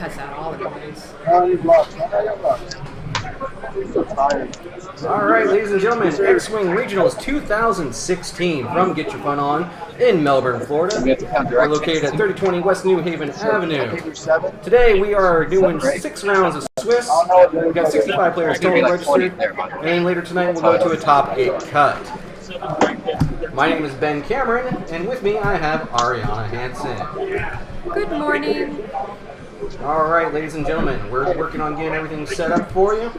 cuts out all the noise. All right, ladies and gentlemen, X-Wing Regionals 2016 from Get Your Fun On in Melbourne, Florida. We're located at 3020 West New Haven Avenue. Today we are doing 6 rounds of Swiss. We've got 65 players total registered, and then later tonight we'll go to a top 8 cut. My name is Ben Cameron, and with me I have Ariana Hanson. Good morning. All right, ladies and gentlemen, we're working on getting everything set up for you.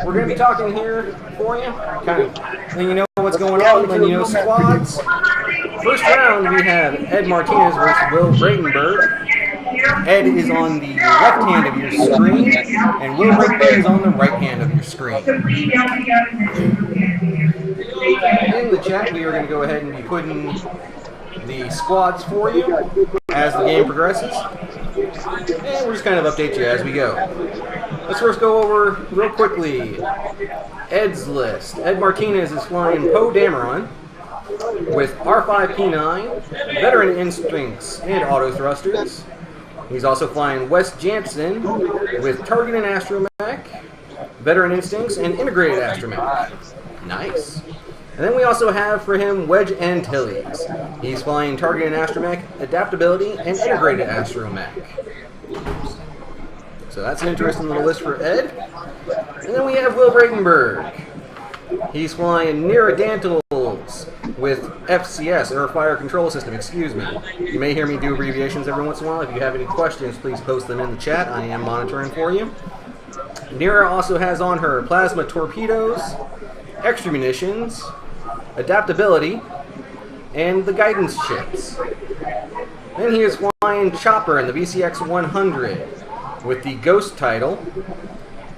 We're going to be talking here for you, kind of letting you know what's going on, letting you know squads. First round, we have Ed Martinez versus Will Brandenburg. Ed is on the left hand of your screen, and Will Brandenburg is on the right hand of your screen. In the chat, we are going to go ahead and be putting the squads for you as the game progresses. And we'll just kind of update you as we go. Let's first go over real quickly Ed's list. Ed Martinez is flying Poe Dameron with R5P9, veteran instincts and auto thrusters. He's also flying Wes Jansen with target and astromech, veteran instincts, and integrated astromech. Nice. And then we also have for him Wedge Antilles. He's flying target and astromech, adaptability, and integrated astromech. So that's an interesting little list for Ed. And then we have Will Brandenburg. He's flying Neradantles with FCS, or Fire Control System, excuse me. You may hear me do abbreviations every once in a while. If you have any questions, please post them in the chat. I am monitoring for you. Nera also has on her plasma torpedoes, extra munitions, adaptability, and the guidance ships. Then he is flying Chopper in the VCX 100 with the Ghost title.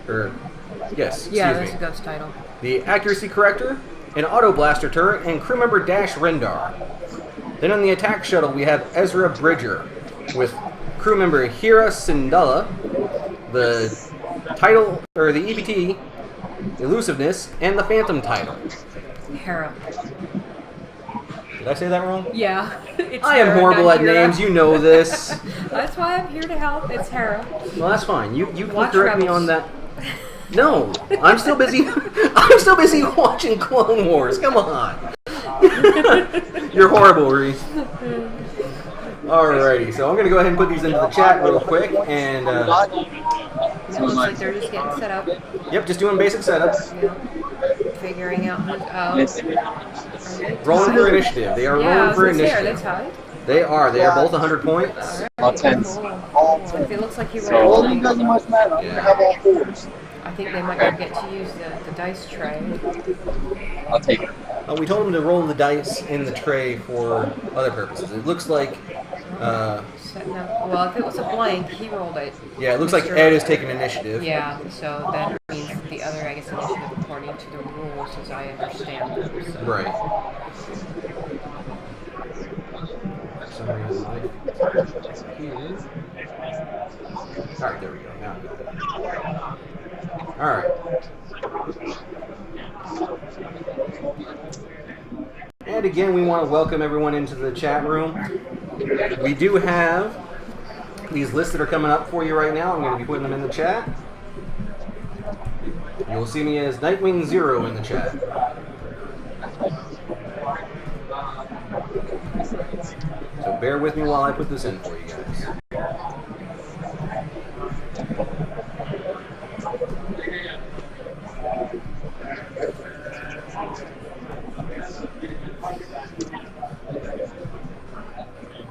Excuse me. That's a Ghost title. The Accuracy Corrector, an Auto Blaster turret, and crew member Dash Rendar. Then on the attack shuttle, we have Ezra Bridger with crew member Hira Sindala, the title, or the EBT, Elusiveness, and the Phantom title. Hera. Did I say that wrong? Yeah. It's I am Hera, horrible not at Hera. names, you know this. That's why I'm here to help. It's Hera. Well, that's fine. You can Watch correct me Rebels. on that. No, I'm still busy. I'm still busy watching Clone Wars. Come on. You're horrible, Reese. Alrighty, so I'm gonna go ahead and put these into the chat real quick, and It looks like they're just getting set up. yep, just doing basic setup. Figuring out who's Rolling for initiative. They are rolling for initiative. That's high. They are both 100 points. All tens. It looks like you So- rolled. Well, it doesn't much matter. I'm gonna have all fours. I think they might not get to use the dice tray. I'll take it. We told them to roll the dice in the tray for other purposes. It looks like, Setting up. Well, if it was a blank, he rolled it. yeah, it looks like Mr. Ed is taking initiative. Yeah, so that means the other, I guess, initiative according to the rules as I understand them. So. Right. For some reason, here. Alright, there we go. Now I got it. Alright. And again, we want to welcome everyone into the chat room. We do have these lists that are coming up for you right now. I'm going to be putting them in the chat. You'll see me as Nightwing 0 in the chat. So bear with me while I put this in for you guys.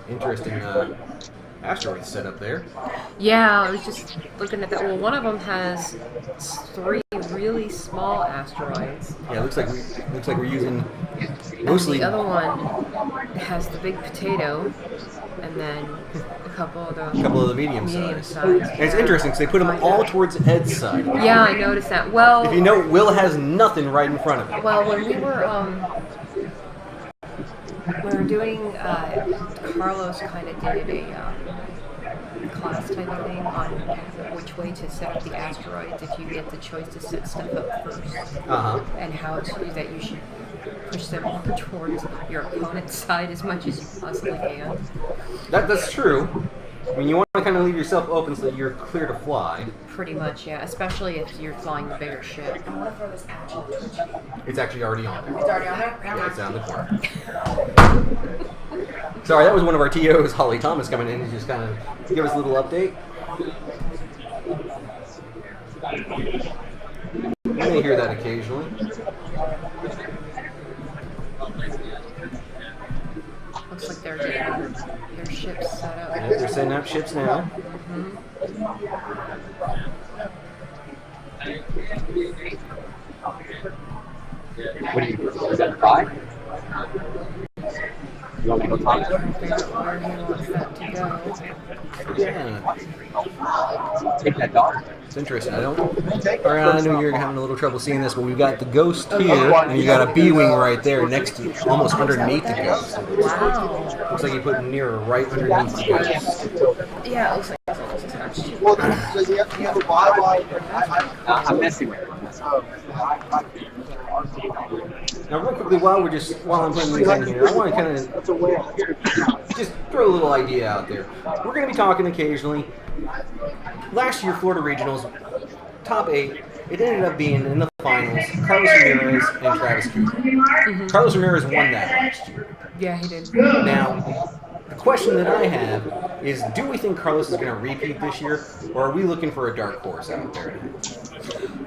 Interesting asteroid setup there. Yeah, I was just looking at that. Well, one of them has 3 really small asteroids. Yeah, it looks like we're using mostly. The other one has the big potato, and then a couple of the medium size. size. And it's interesting because they put them all towards Ed's side. Yeah, I noticed that. Well, If you know, Will has nothing right in front of him. well, when we were doing, Carlos kind of did a class type of thing on which way to set up the asteroids if you get the choice to set stuff up first, and how that you should push them more towards your opponent's side as much as you possibly can. That's true. I mean, you want to kind of leave yourself open so that you're clear to fly. Pretty much, yeah. Especially if you're flying the bigger ship. It's actually already on there. It's already on there? Yeah, it's down the corner. Sorry, that was one of our TOs, Holly Thomas, coming in and just kind of give us a little update. You may hear that occasionally. Looks like they're getting their ships set up. Yeah, they're setting up ships now. What do you do? Is that 5? You want me to go talk to Where he wants that to go. Yeah, Take that dog. it's interesting. I knew you were having a little trouble seeing this, but we've got the Ghost here, and you got a B-wing right there next to, almost underneath the Ghost. Wow. Looks like you put near right underneath the Ghost. Yeah, it looks like it's almost attached. Well, so you have to buy I'm messing with it. Now, real quickly, while I'm putting these in here, I want to kind of just throw a little idea out there. We're going to be talking occasionally. Last year, Florida Regionals, top 8, it ended up being in the finals, Carlos Ramirez and Travis Cooper. Carlos Ramirez won that last year. Yeah, he did. Now, the question that I have is, do we think Carlos is going to repeat this year, or are we looking for a dark horse out there?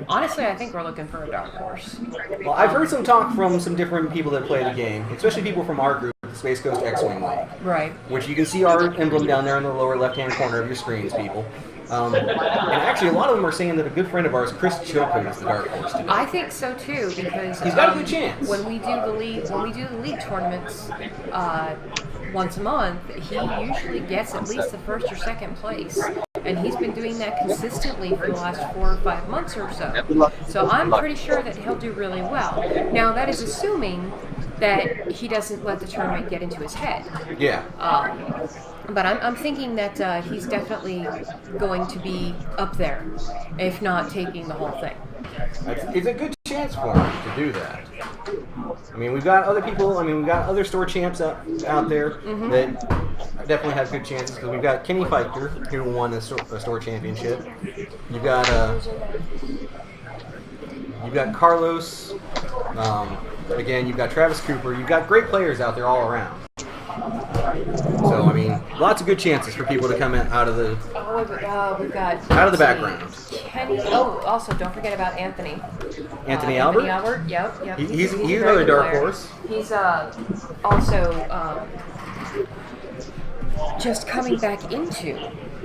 Honestly, I think we're looking for a dark horse. Well, I've heard some talk from some different people that play the game, especially people from our group, the Space Coast X-Wing League. Right. Which you can see our emblem down there in the lower left-hand corner of your screens, people. And actually, a lot of them are saying that a good friend of ours, Chris Chilcott, is the dark horse today. I think so too, because He's got a good chance. When we do the league tournaments once a month, he usually gets at least the first or second place, and he's been doing that consistently for the last 4 or 5 months or so. So I'm pretty sure that he'll do really well. Now that is assuming that he doesn't let the tournament get into his head. Yeah. But I'm thinking that he's definitely going to be up there, if not taking the whole thing. It's a good chance for him to do that. I mean, we've got other people, we've got other store champs out there that definitely have good chances, because we've got Kenny Fichter, who won the store championship. You've got Carlos. Again, you've got Travis Cooper. You've got great players out there all around. So, lots of good chances for people to come in out of the We've got out of the background. Kenny. Oh, also don't forget about Anthony. Anthony Albert? Anthony Albert. Yep. He's a another very good dark player. horse. He's also just coming back into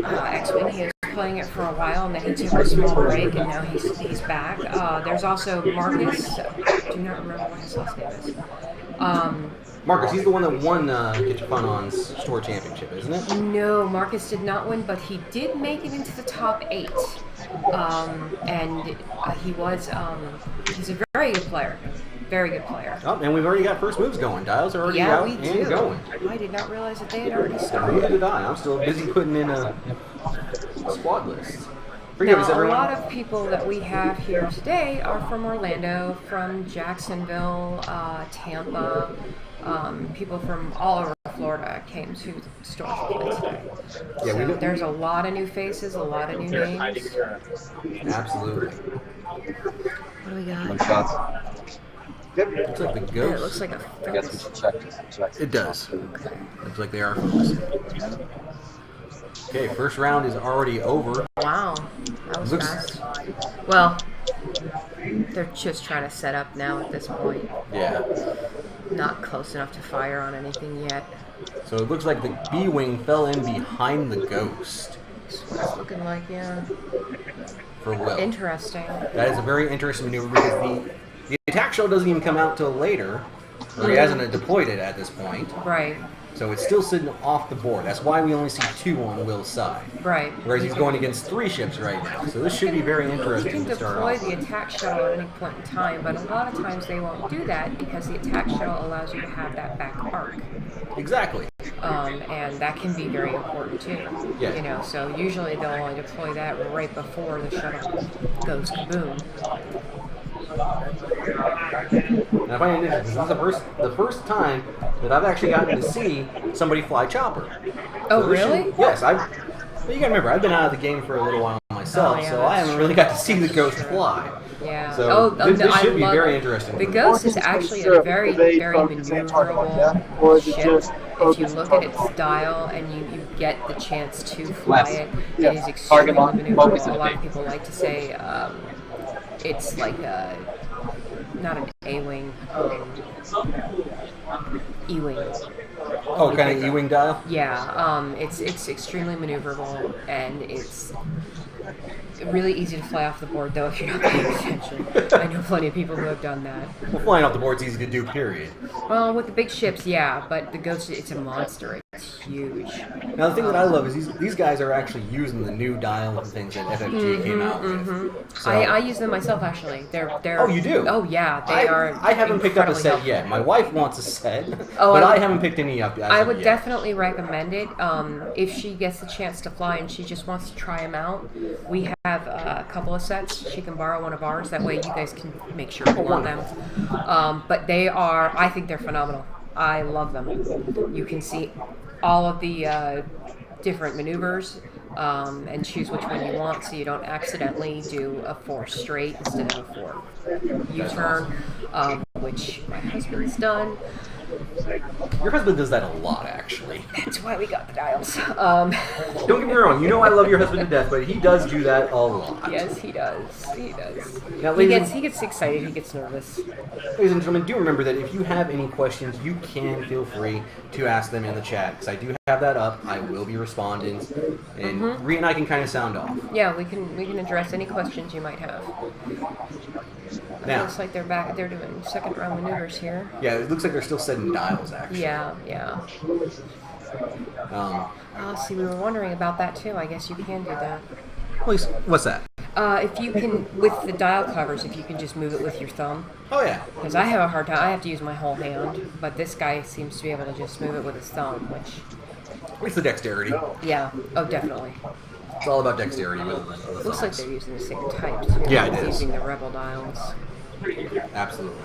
X-Wing. He was playing it for a while, and then he took a small break, and now he's back. There's also Marcus. I do not remember what his last name is. Marcus, he's the one that won Get Your Fun On's store championship, isn't it? No, Marcus did not win, but he did make it into the top 8. And he was, he's a very good player. Very good player. Oh, and we've already got first moves going. Dials are already out we and do. going. I did not realize that they had already started. Neither did I. I'm still busy putting in a squad list. Now, a lot of people that we have here today are from Orlando, from Jacksonville, Tampa. People from all over Florida came to the store to play today. Yeah, so there's a lot of new faces, a lot of new names. Absolutely. What do we got? One shot. Looks like the Yeah, ghost. it looks like a I guess we should check. It does. Okay. Looks like they are focusing. Okay, first round is already over. Wow, that was fast. Well, they're just trying to set up now at this point. Yeah. Not close enough to fire on anything yet. So it looks like the B-wing fell in behind the ghost. That's what it's looking like, yeah. For Will. Interesting. That is a very interesting maneuver, because the attack shell doesn't even come out till later, or he hasn't deployed it at this point. Right. So it's still sitting off the board. That's why we only see 2 on Will's side. Right. Whereas he's going against 3 ships right now. So this should be very You interesting can to start deploy off. the attack shuttle at any point in time, but a lot of times they won't do that because the attack shuttle allows you to have that back arc. Exactly. And that can be very important too. Yeah. So usually they'll only deploy that right before the shuttle goes kaboom. And I find it interesting. This is the first time that I've actually gotten to see somebody fly chopper. Oh, So this really? should- yes, But you gotta remember, I've been out of the game for a little while myself, Oh, yeah, so I that's haven't true. really got to see the ghost fly. Yeah. So this no, should be love very it. interesting. The Ghost is actually a very, very maneuverable ship. If you look at its dial and you get the chance to fly it, it is extremely maneuverable. A lot of people like to say it's like not an A-wing, E-wing. Oh, kind of E-wing dial? Yeah, it's extremely maneuverable, and it's really easy to fly off the board, though, if you're not paying attention. I know plenty of people who have done that. Well, flying off the board's easy to do, period. Well, with the big ships, yeah, but the Ghost, it's a monster. It's huge. Now, the thing that I love is these guys are actually using the new dial and things that FFG came out with. So, I use them myself, actually. They're oh, you do? Oh, yeah, they are. I haven't picked up a incredibly set helpful. yet. My wife wants a set, Oh, but I I would- haven't picked any up. I would yet. definitely recommend it. If she gets the chance to fly and she just wants to try them out, we have a couple of sets. She can borrow one of ours. That way you guys can make sure you want them. But they are, I think they're phenomenal. I love them. You can see all of the different maneuvers and choose which one you want so you don't accidentally do a 4 straight instead of a 4 U-turn, which my husband's done. Your husband does that a lot, actually. That's why we got the dials. Don't get me wrong. You know I love your husband to death, but he does do that a lot. Yes, he does. He does. Now, He ladies gets excited. He gets nervous. Ladies and gentlemen, do remember that if you have any questions, you can feel free to ask them in the chat, because I do have that up. I will be responding, and Rhea and I can kind of sound off. Yeah, we can address any questions you might have. Now, Looks like they're back. They're doing second round maneuvers here. yeah, it looks like they're still setting dials, actually. Yeah. Um, See, we were wondering about that too. I guess you can do that. what's that? If you can, with the dial covers, if you can just move it with your thumb. Oh, yeah. Because I have a hard time. I have to use my whole hand, but this guy seems to be able to just move it with his thumb, which, It's the dexterity. yeah. Oh, definitely. It's all about dexterity with the Looks like thumbs. they're using the same type too. Yeah, it It's is. using the Rebel dials. Absolutely.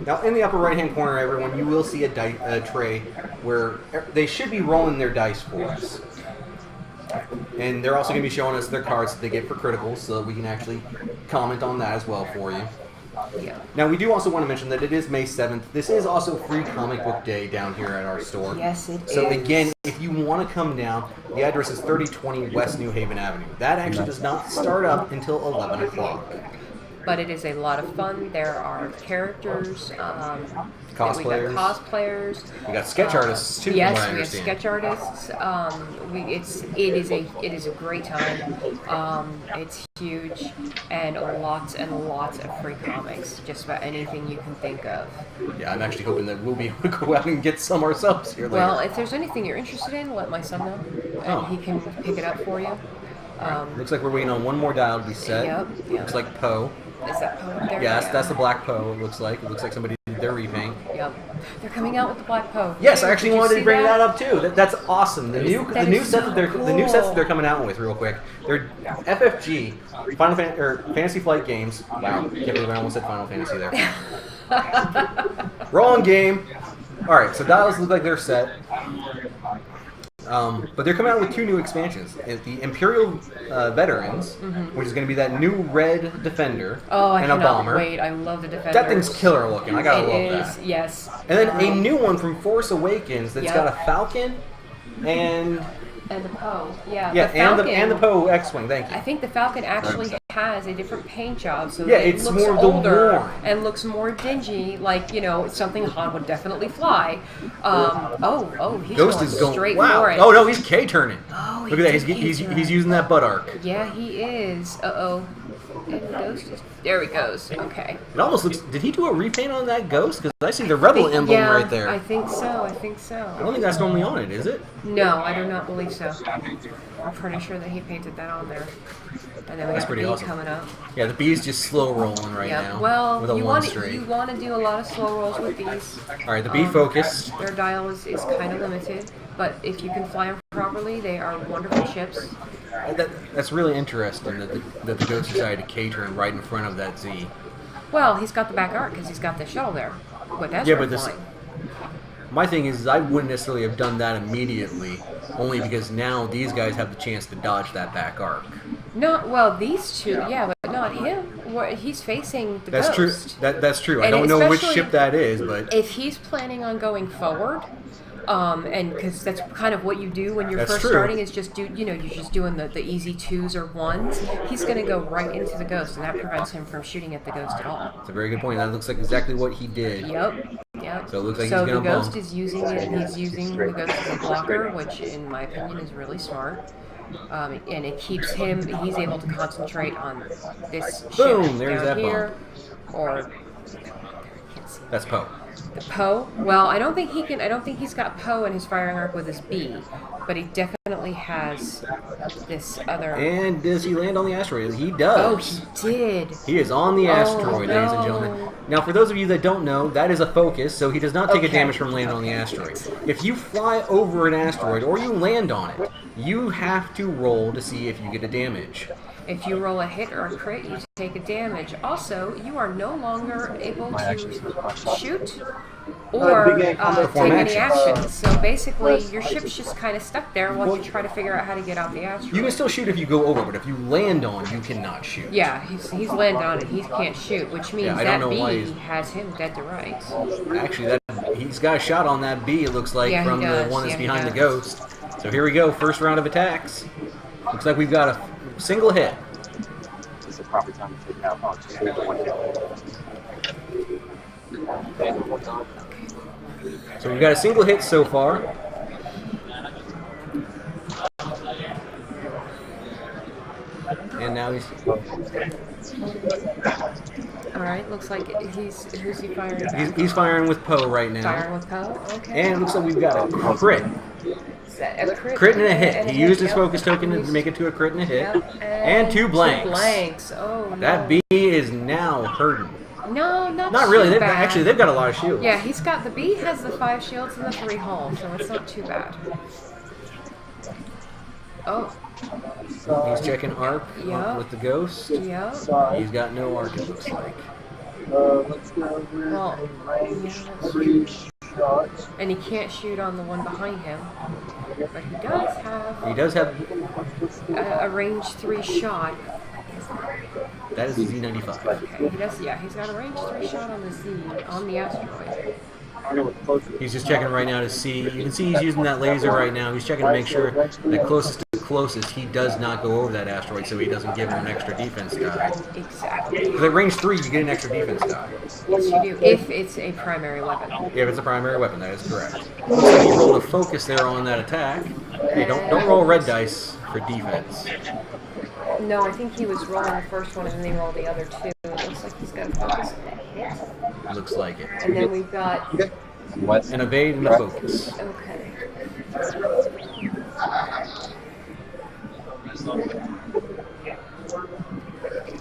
Now, in the upper right-hand corner, everyone, you will see a tray where they should be rolling their dice for us. And they're also going to be showing us their cards that they get for criticals, so that we can actually comment on that as well for you. Yeah. Now, we do also want to mention that it is May 7th. This is also Free Comic Book Day down here at our store. Yes, it So is. again, if you want to come down, the address is 3020 West New Haven Avenue. That actually does not start up until 11 o'clock. But it is a lot of fun. There are characters. We Cosplayers. got cosplayers. We got sketch artists too, Yes, from what I we have understand. sketch artists. It is a great time. It's huge, and lots of free comics. Just about anything you can think of. Yeah, I'm actually hoping that we'll be able to go out and get some ourselves here later. Well, if there's anything you're interested in, let my son know, and he can pick it up for you. Looks like we're waiting on one more dial to be set. Yep. Looks like Poe. Is that Poe up there? Yes, that's the black Poe. It looks like somebody did their repaint. Yep. They're coming out with the Black Poe. Yes, I actually Did you wanted see to bring that up too. That's awesome. The new is set so that the new sets cool. that they're coming out with real quick. They're FFG Fantasy Flight games. Wow, can't believe I almost said Final Fantasy there. Wrong game. All right, so dials look like they're set. But they're coming out with 2 new expansions. The Imperial Veterans, which is going to be that new red Defender Oh, I and a cannot bomber. wait. I love the Defenders. That thing's killer looking. I gotta It love is, that. yes. And then a new one from Force Awakens that's Yep. got a Falcon and And the Poe. Yeah, yeah, the Falcon, and the Poe X-wing. Thank you. I think the Falcon actually has a different paint job, so Yeah, that it it's looks more the older worn. and looks more dingy, like, something Han would definitely fly. He's Ghost going is going straight wow. for it. Oh no, he's K turning. Oh, Look at that. he He's did he's using that butt arc. Yeah, he is. And Ghost is... There he goes. Okay. It almost looks. Did he do a repaint on that Ghost? Because I see the Rebel emblem yeah, right there. I think so. I don't think that's normally on it, is it? No, I do not believe so. I'm pretty sure that he painted that on there. And then we That's got the pretty bee awesome. coming up. Yeah, the bee's just slow rolling right Yep. now. Well, with a you one want straight. to do a lot of slow rolls with bees. All right, the bee focused. Their dial is kind of limited, but if you can fly them properly, they are wonderful ships. That's really interesting that the Ghost decided to K turn right in front of that Z. Well, he's got the back arc because he's got the shuttle there. But that's Yeah, but this. flying. My thing is, I wouldn't necessarily have done that immediately, only because now these guys have the chance to dodge that back arc. No, well, these two, yeah, but not him. He's facing the That's ghost. true. That's true. I And don't know which especially ship that is, but if he's planning on going forward, and because that's kind of what you do when you're That's first true. starting is just you're just doing the easy 2s or 1s. He's going to go right into the ghost, and that prevents him from shooting at the ghost at all. it's a very good point. That looks like exactly what he did. Yep. So it looks like So he's the going to ghost bump. is using it. He's using the ghost as a blocker, which, in my opinion, is really smart. And it keeps him. He's able to concentrate on this Boom, ship there's down that here, or That's Poe. the Poe. Well, I don't think he can. I don't think he's got Poe in his firing arc with his B, but he definitely has this other. And does he land on the asteroid? He Oh, does. he did. He is on the asteroid, ladies and no. gentlemen. Now, for those of you that don't know, that is a focus, so he does not take a Okay. damage from landing on the asteroid. If you fly over an asteroid or you land on it, you have to roll to see if you get a damage. If you roll a hit or a crit, you take a damage. Also, you are no longer able to shoot or take Perform any actions. actions. So basically, your ship's just kind of stuck there while you try to figure out how to get off the asteroid. You can still shoot if you go over, but if you land on, you cannot shoot. Yeah, he's landed on it. He can't shoot, which means Yeah, I don't that know why B he's- has him dead to rights. Actually, he's got a shot on that B, it looks like, Yeah, he from the does. one that's Yeah, he behind the does. ghost. So here we go, first round of attacks. Looks like we've got a single hit. It's the proper time to take out on just the one hit. So we've got a single hit so far. And now he's... All right, looks like who's he firing at? He's firing with Poe right now. Firing with Poe. Okay. And it looks like we've got a crit. Is that a crit? Crit and a hit. He used his yep. focus token to He's- make it to a crit and a hit. Yep. And two blanks. 2 blanks. Oh no. That B is now hurting. No, Not really. too bad. Actually, they've got a lot of shields. Yeah, the B has the 5 shields and the 3 hull, so it's not too bad. Oh, He's checking arc Yeah. with the ghost. yeah. He's got no arc, it looks like. Let's go Well, yeah, that's three shots. And he can't shoot on the one behind him, but He does have... a range 3 shot. That is the Z95. Okay, he does. Yeah, he's got a range 3 shot on the Z on the asteroid. He's just checking right now to see... You can see he's using that laser right now. He's checking to make sure that closest to closest, he does not go over that asteroid so he doesn't give him an extra defense die. Exactly. Because at range 3, you get an extra defense die. Yes, you do. If it's a primary weapon. If it's a primary weapon, that is correct. Looks like he rolled a focus there on that attack. Hey, don't roll red dice for defense. No, I think he was rolling the first one and then he rolled the other 2. It looks like he's got a focus and a hit. Looks like it. And then we've got. What? An evade and a focus. Okay.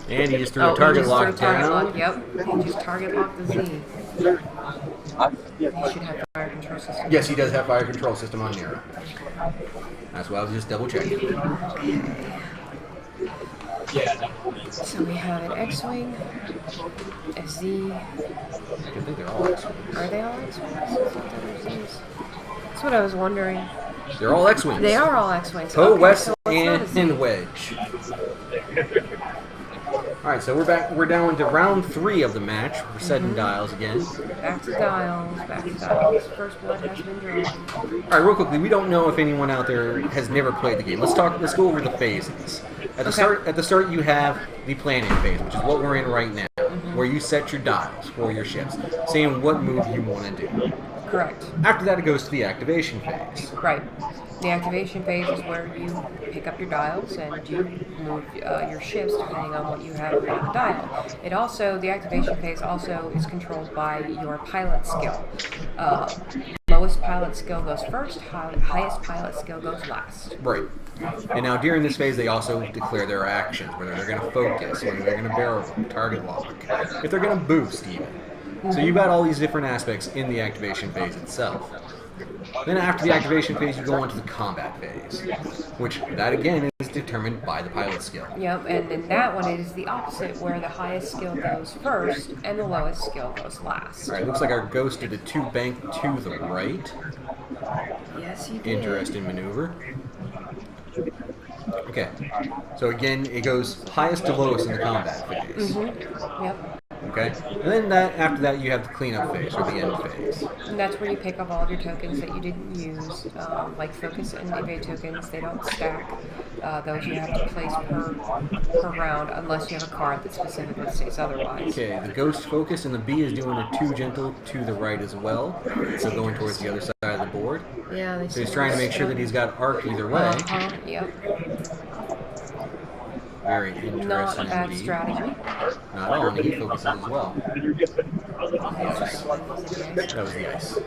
And he just threw Oh, a target he just lock threw a target down. lock. Yep. He just target locked the Z. Huh? He should have fire control system. Yes, he does have fire control system on Nero. That's why I was just double checking. So we have an X-Wing, a Z. I think they're all X-Wings. Are they all X-Wings? I thought they were Zs. That's what I was wondering. They're all X-Wings. They are all X-Wings. Poe, Okay, West, so it's not a Z. and Wedge. Alright, so we're back. We're down to round 3 of the match. We're setting dials again. Back to dials, back to dials. First blood has been drawn. Alright, real quickly, we don't know if anyone out there has never played the game. Let's go over the phases. At the start you have the planning phase, which is what we're in right now, where you set your dials for your ships, saying what move you want to do. Correct. After that it goes to the activation phase. Right. The activation phase is where you pick up your dials and you move your ships depending on what you have on the dial. The activation phase also is controlled by your pilot skill. Lowest pilot skill goes first, highest pilot skill goes last. Right. And now during this phase they also declare their actions, whether they're going to focus, whether they're going to barrel, target lock, if they're going to boost even. So you've got all these different aspects in the activation phase itself. Then after the activation phase, you go on to the combat phase, which that again is determined by the pilot skill. Yep, and in that one it is the opposite, where the highest skill goes first and the lowest skill goes last. All right, looks like our ghost did a 2-bank to the right. Yes, you did. Interesting maneuver. Okay, so again, it goes highest to lowest in the combat phase. Mm-hmm. Yep. Okay, and then after that, you have the cleanup phase or the end phase. And that's where you pick up all of your tokens that you didn't use, like focus and evade tokens. They don't stack. Those you have to place per round, unless you have a card that specifically states otherwise. Okay, the ghost focus and the B is doing a 2 gentle to the right as well, so going towards the other side of the board. Yeah. They So he's trying to make sure that he's got arc either way. Yep. Very interesting. Not a bad indeed. strategy. Not at all, and he focuses as well. That That was the ice.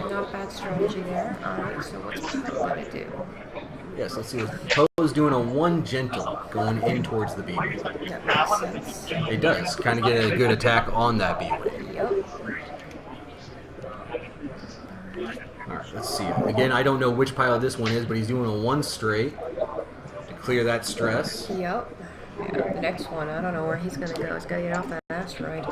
Not a bad strategy there. Alright, so what's Poe gonna do? Yes, let's see. Poe is doing a 1 gentle going in towards the B. That makes sense. It does. Kind of get a good attack on that B wing. Yep. Alright, let's see. Again, I don't know which pilot this one is, but he's doing a 1 straight to clear that stress. Yep. Yeah, the next one, I don't know where he's gonna go. He's gotta get off that asteroid.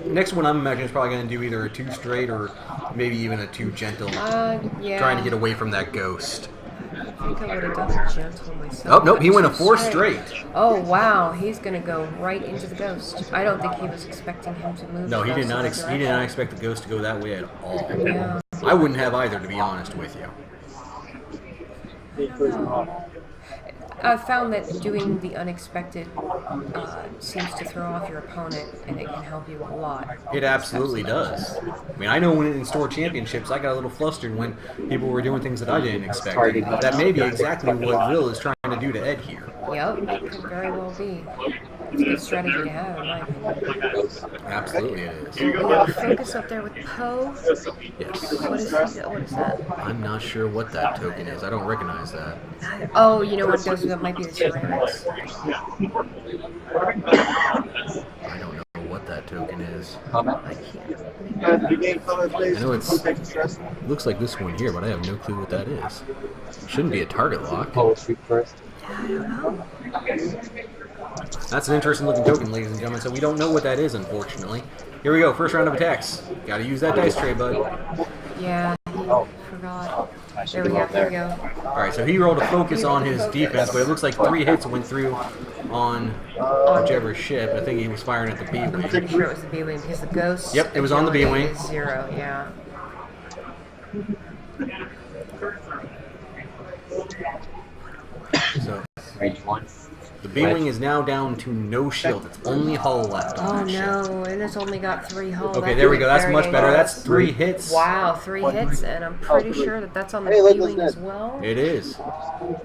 Next one I'm imagining is probably going to do either a 2 straight or maybe even a 2 gentle. Yeah. Trying to get away from that ghost. I think I would have done a gentle myself. Oh, nope, he went a Two 4 straight. Oh, wow. He's gonna go right into the ghost. I don't think he was expecting him to move. No, he did across not. the He did not direction. expect the ghost to go that way at all. Yeah. I wouldn't have either, to be honest with you. I don't know. I've found that doing the unexpected seems to throw off your opponent, and it can help you a lot. It absolutely does. I mean, I know when in store championships, I got a little flustered when people were doing things that I didn't expect. That may be exactly what Will is trying to do to Ed here. Yep, it could very well be. It's a good strategy to have, in my opinion. Absolutely it is. Focus up there with Poe. Yes. What is he? What is that? I'm not sure what that token is. I don't recognize that. Oh, you know what? That might be the ceramics. I don't know what that token is. I can't. The game color phase. I know it's Taking stress. looks like this one here, but I have no clue what that is. Shouldn't be a target lock. Poe shoot first. I don't know. That's an interesting looking token, ladies and gentlemen, so we don't know what that is, unfortunately. Here we go, first round of attacks. Gotta use that dice tray, bud. Yeah, he forgot. There we go. Here we go. Alright, so he rolled a focus on his defense, but it looks like 3 hits went through on whichever ship. I think he was firing at the I'm B-wing. pretty sure it was the B-wing because the ghost. Yep, it was on the agility B-wing. is 0. Yeah. So Range 1. the B-wing is now down to no shield. It's only hull left Oh on that ship. no, and it's only got 3 hulls. Okay, there we go. That's much better. That's 3 hits. Wow, 3 hits, and I'm pretty sure that that's on the Hey, look, B-wing look, as look. well. It is.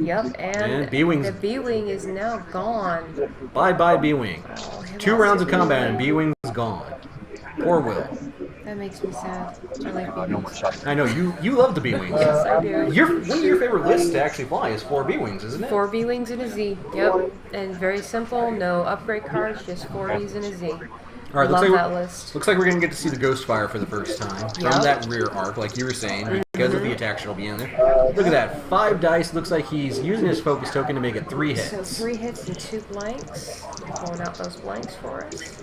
Yep, and And B-wing's- the B-wing is now gone. Bye-bye B-wing. Oh, he 2 lost rounds it. of combat and B-wing's gone. Poor Will. That makes me sad. I like No more B-wings. shots. I know, you love the B-wings. Yes, I do. One of your favorite lists to actually fly is 4 B-wings, isn't it? 4 B-wings and a Z. Yep, and very simple. No upgrade cards, just 4 Bs and a Z. All right, Love looks that like list. looks like we're gonna get to see the ghost fire for the first time from Yep. that rear arc, like you were saying, because of the attack shuttle being there. Look at that, 5 dice. Looks like he's using his focus token to make it 3 So hits. 3 hits and 2 blanks. Pulling out those blanks for us.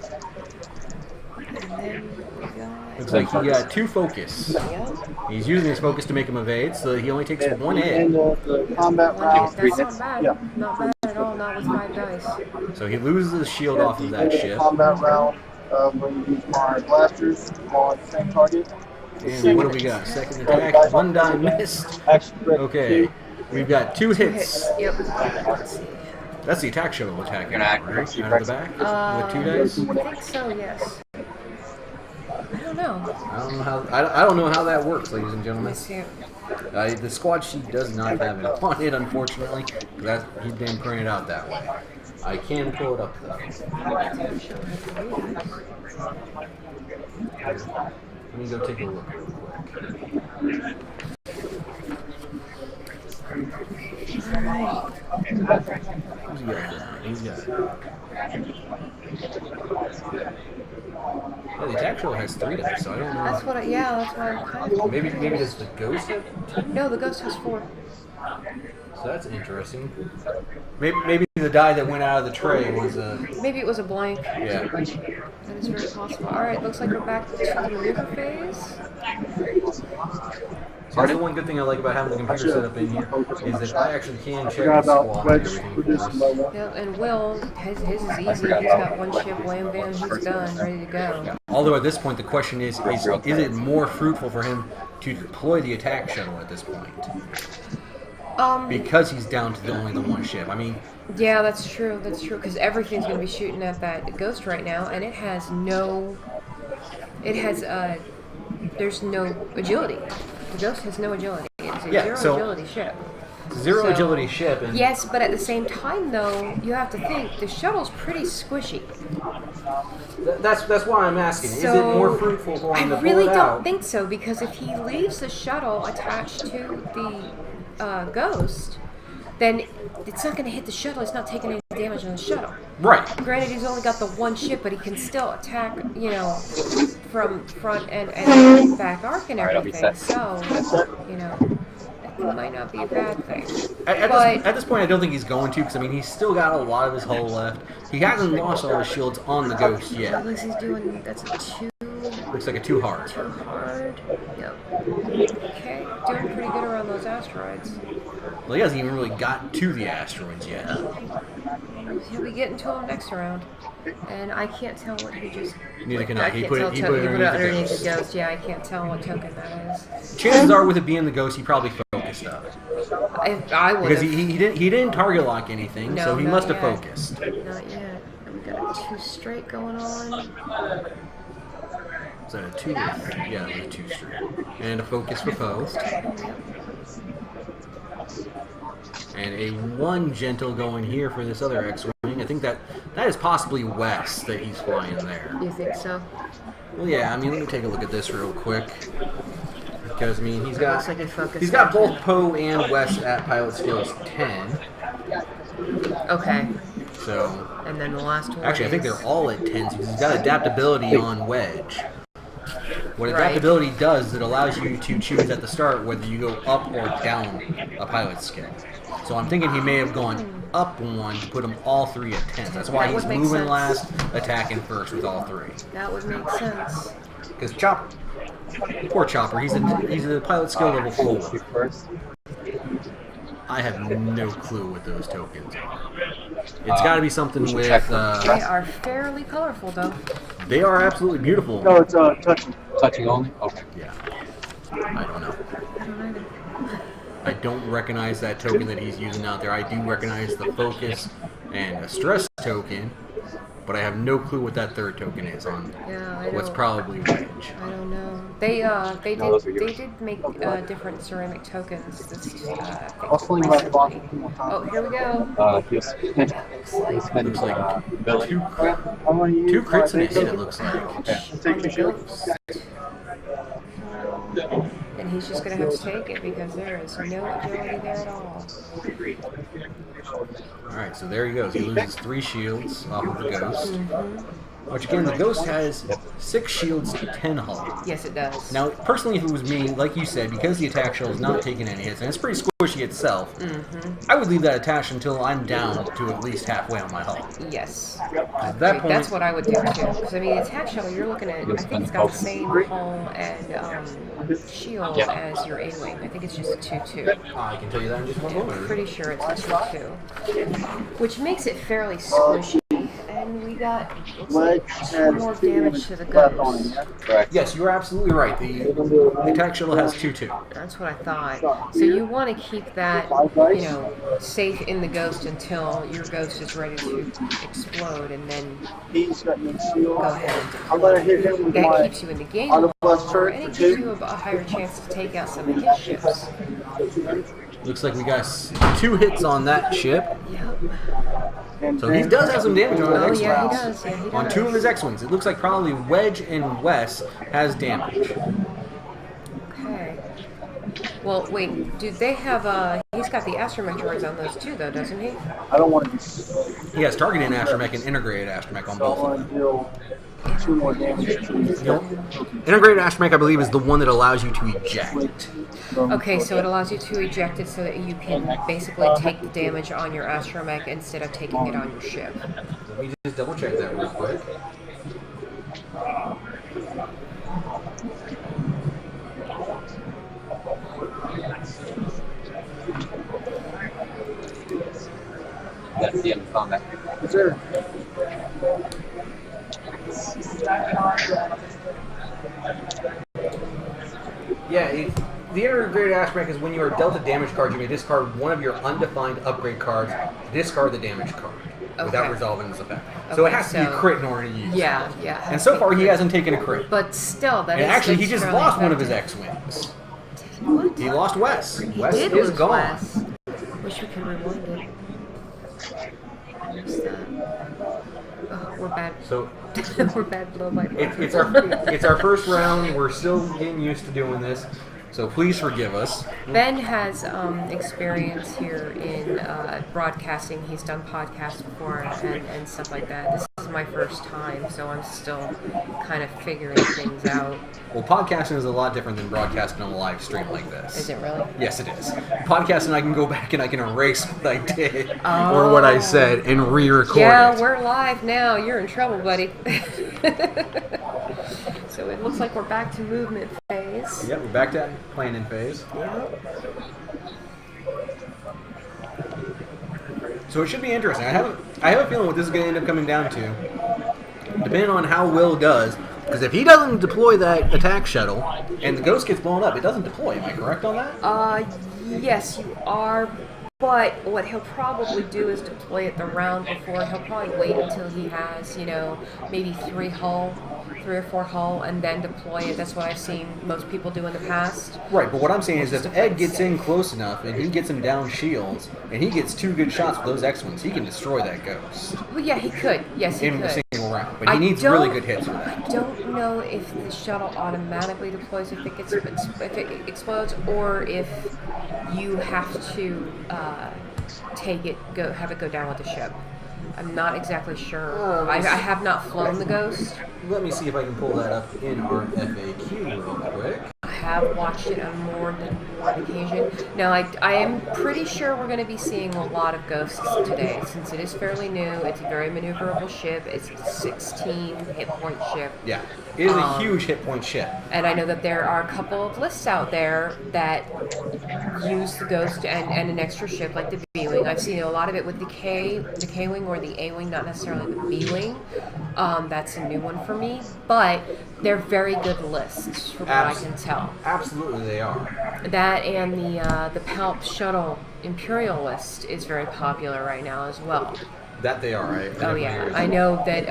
And then we got. Looks like he got 2 focus. Yep. He's using his focus to make him evade, so he only takes 1 hit. And the combat round. That's not bad. Yeah. Not bad at all. Not with 5 dice. So he loses the shield off of that ship. Combat round. When you use my blasters on the same target. And what do we got? Second attack, 1 die missed. Action break. Okay, we've got 2 hits. Yep. Let's see. That's the attack shuttle attacking, Gonna act right? right. Out of the back with 2 dice. I think so. Yes. I don't know. I don't know how that works, ladies and Let gentlemen. me see. The squad sheet does not have it on it, unfortunately. That he didn't print it out that way. I can pull it up though. Let me go take a look real quick. Alright. Who's he got? He's got. Well, the attack shuttle has 3 dice, so I don't know. That's what. That's what I'm kind of. Maybe does the ghost have 2? No, the ghost has 4. So that's interesting. Maybe the die that went out of the tray was a. Maybe it was a blank. Yeah. That is very possible. All right, looks like we're back to the maneuver phase. So that's the one good thing I like about having the computer set up in here is that I actually can check Forgot the about squad and wedge everything position for by us. one. Yeah, and Will, his is easy. He's got 1 ship, wham bam, he's done, ready to go. Although at this point the question is it more fruitful for him to deploy the attack shuttle at this point? Because he's down to only the 1 ship. I mean, Yeah, that's true. That's true. Because everything's going to be shooting at that ghost right now, and it has no. It has there's no agility. The ghost has no agility. It's a zero agility ship. Zero agility ship. And yes, but at the same time, though, you have to think the shuttle's pretty squishy. That's why I'm asking. So, is it more fruitful for him to I pull really it don't out? think so, because if he leaves the shuttle attached to the ghost, then it's not going to hit the shuttle. It's not taking any damage on the shuttle. Right. Granted, he's only got the 1 ship, but he can still attack, from front and back arc and everything. So, it might not be a bad thing. At this point, I don't think he's going to, because I mean, he's still got a lot of his hull left. He hasn't lost all his shields on the ghost yet. At least he's doing. That's a 2. Looks like a 2 hard. 2 hard. Yep. Okay, doing pretty good around those asteroids. Well, he hasn't even really gotten to the asteroids yet. He'll be getting to them next round. And I can't tell what he just. Neither can I I. He can't put tell it underneath the the ghost. Yeah, I can't tell what token that is. Chances are, with it being the ghost, he probably focused up. I would. Because he didn't target lock anything, No, so he not must have yet. focused. Not yet. And we got a 2 straight going on. Is that a 2? Yeah, it was a 2 straight. And a focus for Poe. And a 1 gentle going here for this other X-Wing. I think that is possibly west that he's flying there. You think so? Well, yeah, I mean, let me take a look at this real quick. Because, I mean, he's got both Poe and West at pilot skills 10. Okay. So, And then the last one. actually, I think is- they're all at 10. So he's got adaptability on Wedge. What Right. adaptability does is it allows you to choose at the start whether you go up or down a pilot skill. So I'm thinking he may have gone up 1 to put them all 3 at 10. That's why That he's would make moving sense. last, attacking first with all 3. That would make sense. Because Chopper, poor Chopper, he's a pilot skill level 4. First. I have no clue what those tokens are. It's got to be something with. They are fairly colorful, though. They are absolutely beautiful. No, it's touching. Touching only? Okay. Yeah. I don't know. I don't either. I don't recognize that token that he's using out there. I do recognize the focus and a stress token, but I have no clue what that 3rd token is on Yeah, I what's don't. probably Wedge. I don't know. They those are did yours. make different ceramic tokens. This I'll swing my box recently. one more time. Oh, here we go. He's Looks like ability. two I'm gonna use 2 crits in my a hit, it looks like. Okay. Take the shield. And he's just going to have to take it because there is no agility there at all. Alright, so there he goes. He loses 3 shields off of the Ghost. Which again, the Ghost has 6 shields, 10 hull. Yes, it does. Now, personally, if it was me, like you said, because the attack shell is not taking any hits, and it's pretty squishy itself, I would leave that attached until I'm down to at least halfway on my hull. Yes. At that point, That's what I would do too. Because I mean, the attack shuttle, you're looking at. I think it's got the same hull and shield as your A-wing. I think it's just a 2-2. I can tell you that in just one I'm moment. pretty sure it's a 2-2, which makes it fairly squishy. And we got Wedge two more has damage to the left on ghost. it, yeah? Correct. Yes, you are absolutely right. The attack shuttle has 2-2. That's what I thought. So you want to keep that, safe in the ghost until your ghost is ready to explode, and then He's got no shield. go ahead. I'm gonna hit him with That my keeps you in the game auto blast longer, turret and it for gives 2. you a higher chance to take out some of his ships. Looks like we got 2 hits on that ship. Yep. And So he then- does have some damage on his Oh X-Wings. yeah, he does. Yeah, he does. On 2 of his X-Wings. It looks like probably Wedge and Wes has damage. Okay. Well, wait. Do they have he's got the astromech droids on those too, though, doesn't he? I don't want to be. He has targeted astromech and integrated astromech on So I both of want them. to deal 2 more damage to these. Integrated astromech, I believe, is the one that allows you to eject. Okay, so it allows you to eject it so that you can basically take the damage on your astromech instead of taking it on your ship. Let me just double check that real quick. That's the end of combat. Yes, sir. Yeah, the integrated astromech is when you are dealt a damage card, you may discard one of your undefined upgrade cards, discard the damage card without Okay. resolving this effect. So it Okay, has to be a so- crit in order to use it. Yeah, yeah. And so far, he hasn't taken a crit. But still, that And is actually, he just fairly lost one of his effective. X-Wings. What? He lost Wes. He Wes did is lose gone. Wes. Wish we could rewind it. What's that? Oh, we're bad. So We're bad blow by it's our first round. We're still getting used to doing this. So please forgive us. Ben has experience here in broadcasting. He's done podcasts before and stuff like that. This is my first time, so I'm still kind of figuring things out. Well, podcasting is a lot different than broadcasting on a live stream like this. Is it really? Yes, it is. Podcasting, I can go back and I can erase what I did or what I said and re-record Yeah, it. we're live now. You're in trouble, buddy. So it looks like we're back to movement phase. Yep, we're back to planning phase. Yep. So it should be interesting. I have a feeling what this is going to end up coming down to, depending on how Will does. Because if he doesn't deploy that attack shuttle and the ghost gets blown up, it doesn't deploy. Am I correct on that? Yes, you are. But what he'll probably do is deploy it the round before. He'll probably wait until he has, maybe 3 or 4 hull, and then deploy it. That's what I've seen most people do in the past. Right, but what I'm saying is if Ed gets in close enough and he gets him down shields and he gets 2 good shots with those X-Wings, he can destroy that ghost Well, yeah, he could. Yes, he in a could. single round. But he I needs don't- really good hits for that. I don't know if the shuttle automatically deploys if it explodes, or if you have to have it go down with the ship. I'm not exactly sure. I have not flown the Ghost. Let me see if I can pull that up in our FAQ real quick. I have watched it on more than one occasion. Now, I am pretty sure we're going to be seeing a lot of Ghosts today, since it is fairly new. It's a very maneuverable ship. It's a 16 hit point ship. Yeah, it is a huge hit point ship. And I know that there are a couple of lists out there that use the Ghost and an extra ship like the B-Wing. I've seen a lot of it with the K-Wing or the A-Wing, not necessarily the B-Wing. That's a new one for me. But they're very good lists, from what I can tell. Absolutely, they are. That and the Palp Shuttle Imperial list is very popular right now as well. That they are, right? Oh yeah, I know that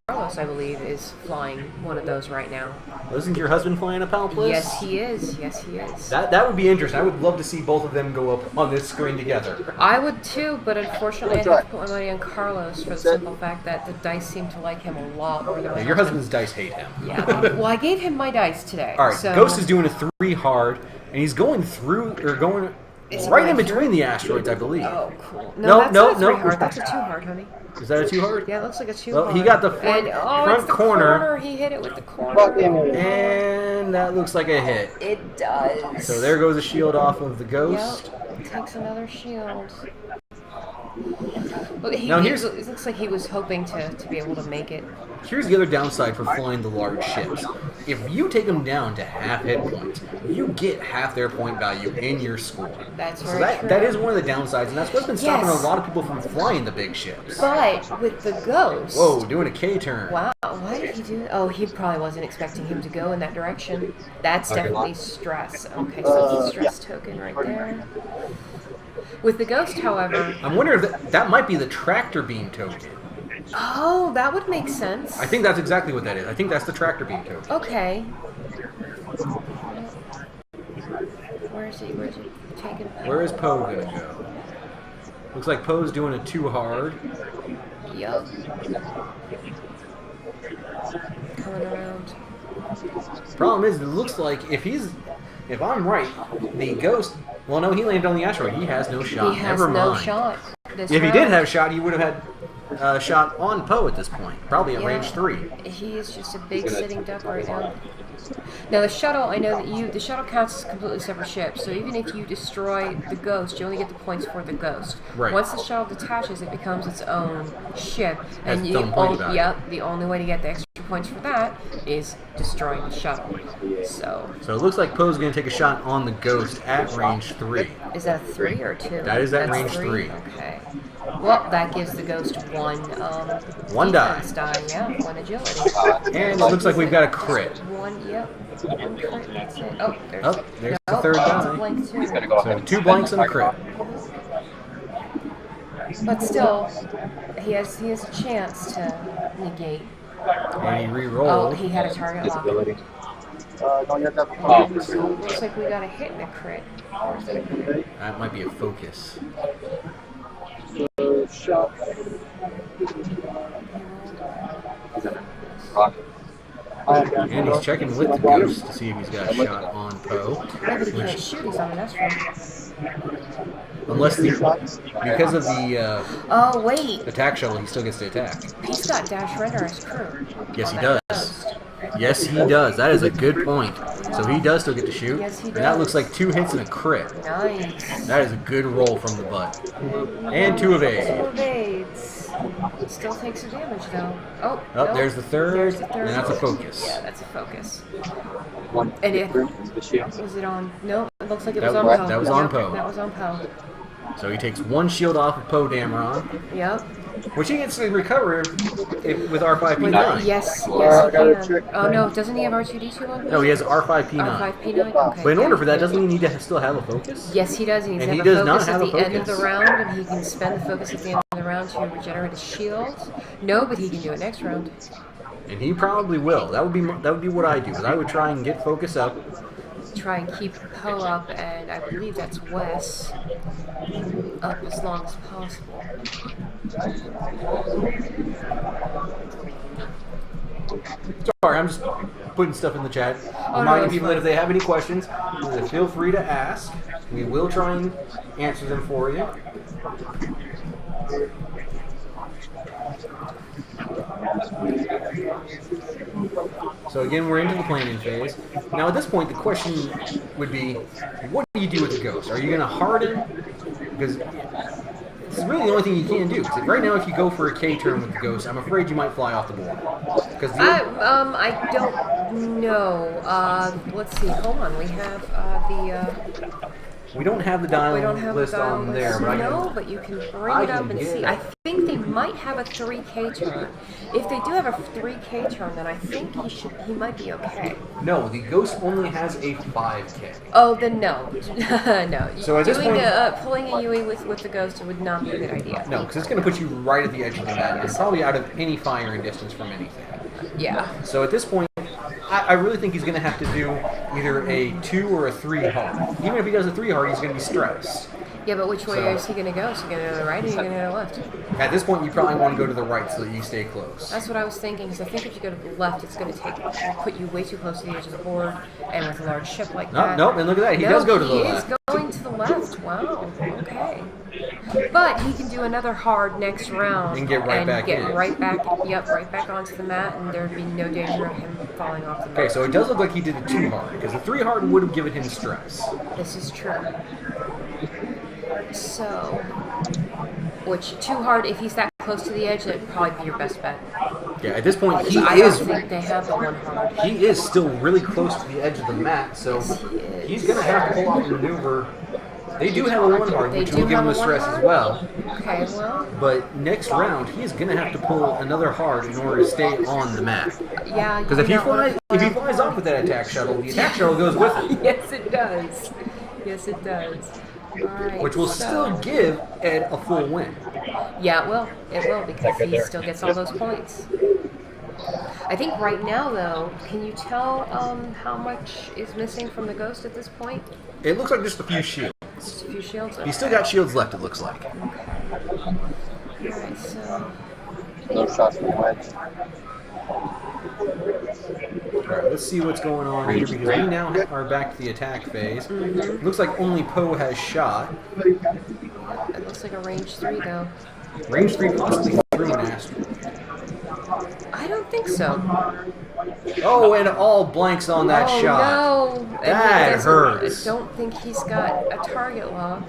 Carlos, I believe, is flying one of those right now. Isn't your husband flying a Palp list? Yes, he is. Yes, he is. That would be interesting. I would love to see both of them go up on this screen together. I would too, but unfortunately, I have to put my money on Carlos for the simple fact that the dice seem to like him a lot more than my Your husband's dice hate him. Yeah. Well, I gave him my dice today. All right, so Ghost is doing a 3 hard, and he's going through, or going Is it right going in between through? the asteroids, I believe. Oh, cool. No, that's no, not a 3 no. hard. That's a 2 hard, honey. Is that a 2 hard? Yeah, it looks like a 2 Well, hard. he got the front, and, front it's the corner, He hit it with the corner. and that looks like a hit. It does. So there goes a shield off of the Ghost. Yep. Takes another shield. Well, Now it looks like he was hoping to be able to make it. Here's the other downside for flying the large ships. If you take them down to half hit points, you get half their point value in your score. That's So very true. that is one of the downsides, and that's what's been stopping Yes. a lot of people from flying the big ships. But with the Ghost. Whoa, doing a K-turn. Wow, why did he do that? Oh, he probably wasn't expecting him to go in that direction. That's definitely stress. Okay, so it's a stress token right there. With the Ghost, however... I'm wondering if that might be the tractor beam token. Oh, that would make sense. I think that's exactly what that is. I think that's the tractor beam token. Okay. Where is he? Where is he taking? Where is Poe going to go? Looks like Poe's doing a 2 hard. Yup. Coming around. Problem is, it looks like if he's... if I'm right, the ghost. Well, no, he landed on the asteroid. He has no shot. He has Never no mind. shot. This If he round. did have a shot, he would have had a shot on Poe at this point, probably at Yeah. range 3. He is just a big sitting duck right now. Now the shuttle, I know that the shuttle counts as a completely separate ship, so even if you destroy the ghost, you only get the points for the ghost. Right. Once the shuttle detaches, it becomes its own ship, Has and its own point value. the only way to get the extra points for that is destroying the shuttle. So So it looks like Poe's going to take a shot on the ghost at range 3. is that a 3 or 2? That is at That's range 3. Okay. Well, that gives the ghost One die. defense die. Yeah, 1 agility. And it looks like we've got a crit. Yep. One crit, that's it. Oh, there's There's the no, third it's a die. blank too. He's gonna go ahead So and 2 blanks and a crit. But still, he has a chance to negate. And he Oh, re-rolled. he had a target his lock. ability. Don't you have to have a Oh. focus? So it looks like we got a hit and a crit. Or is it a crit? That might be a focus. Shot. He's in a rocket. And he's checking with the ghost to see if he's got a shot on Poe. Yeah, but he can't shoot. He's on an asteroid. Unless because of the Oh wait, attack shuttle, he still gets to attack. he's got Dash Redder as crew. Yes, on he that does. ghost. Yes, he does. That is a good point. So he does still get to shoot. Yes, he And that does. looks like 2 hits and a crit. Nice. That is a good roll from the butt. And 2 Two evade. evades. Still takes some damage though. Oh, Oh, no. there's the third, There's the third. and that's a focus. Yeah, that's a focus. One And it- through the shield. Was it on? No, it looks like it That was on was- Poe. that was on Yep, Poe. That was on Poe. So he takes 1 shield off of Poe Dameron, Yep. which he gets to recover with With, R5P9. yes, I yes, got a he can. trick. Oh no, doesn't he have R2D2 on? No, he has R5P9. R5P9. Okay. But in order yeah. for that, doesn't he need to still have a focus? Yes, he does. He needs And to he have a does not focus have at a the end of the focus. round, and he can spend the focus at the end of the round to regenerate his shield. No, but he can do it next round. And he probably will. That would be what I do. Is I would try and get focus up. Try and keep Poe up, and I believe that's Wes up as long as possible. Sorry, I'm just putting stuff in the chat. no, Reminding it's people fine. that if they have any questions, feel free to ask. We will try and answer them for you. So again, we're into the planning phase. Now at this point, the question would be, what do you do with the ghost? Are you going to harden? Because it's really the only thing you can do. 'Cause right now, if you go for a K turn with the ghost, I'm afraid you might fly off the board. Because I don't know. Let's see. Hold on. We have we don't have the dial we don't have list the dial on list. there, but I No, can, but you can bring I it up can and get see. it. I think they might have a 3K turn. If they do have a 3K turn, then I think he might be okay. no, the ghost only has a 5K. Oh, then no, no. So at this Doing point- pulling a Yui with the ghost would not be a good idea. No, because it's going to put you right at the edge of the map. It's probably out of any firing distance from anything. Yeah. So at this point, I really think he's going to have to do either a 2 or a 3 hard. Even if he does a 3 hard, he's going to be stressed. Yeah, but which way So- is he going to go? Is he going to go to the right or is he going to go to the left? At this point, you probably want to go to the right so that you stay close. That's what I was thinking, because I think if you go to the left, it's going to put you way too close to the edge of the board, and with a large ship like that. Nope, and look at that. He No, does go to the he left. is going to the left. Wow. Okay. But he can do another hard next round And get right back in. right back. Yep, right back onto the mat, and there'd be no danger of him falling off the mat. Okay, so it does look like he did a 2 hard, because the 3 hard would have given him stress. This is true. So, which 2 hard, if he's that close to the edge, that'd probably be your best bet. Yeah, at this point, he I don't is think they have the 1 hard. he is still really close to the edge of the mat, so Yes, he is. he's going to have to pull off a maneuver. They do have a 1 hard, They which do will give him have a a stress 1 as hard? well. Okay, well, But next round, he is going to have to pull another hard in order to stay on the map. yeah. Because you if he don't wanna flies off with that attack shuttle, the attack shuttle goes with it, Yes, it does. Yes, it does. All right. which will still give Ed a full win. Yeah, it will. It will because good he there. still gets all those points. I think right now, though, can you tell how much is missing from the ghost at this point? It looks like just a few shields. Just a few shields. He's still got shields left, it looks like. All right, so No shots from wedge. Alright, let's see what's going on here because we now are back to the attack phase. Looks like only Poe has shot. It looks like a range 3 though. Range 3 possibly through an asteroid. I don't think so. Oh, and all blanks on that oh, shot. No. And That he doesn't- hurts. I don't think he's got a target lock.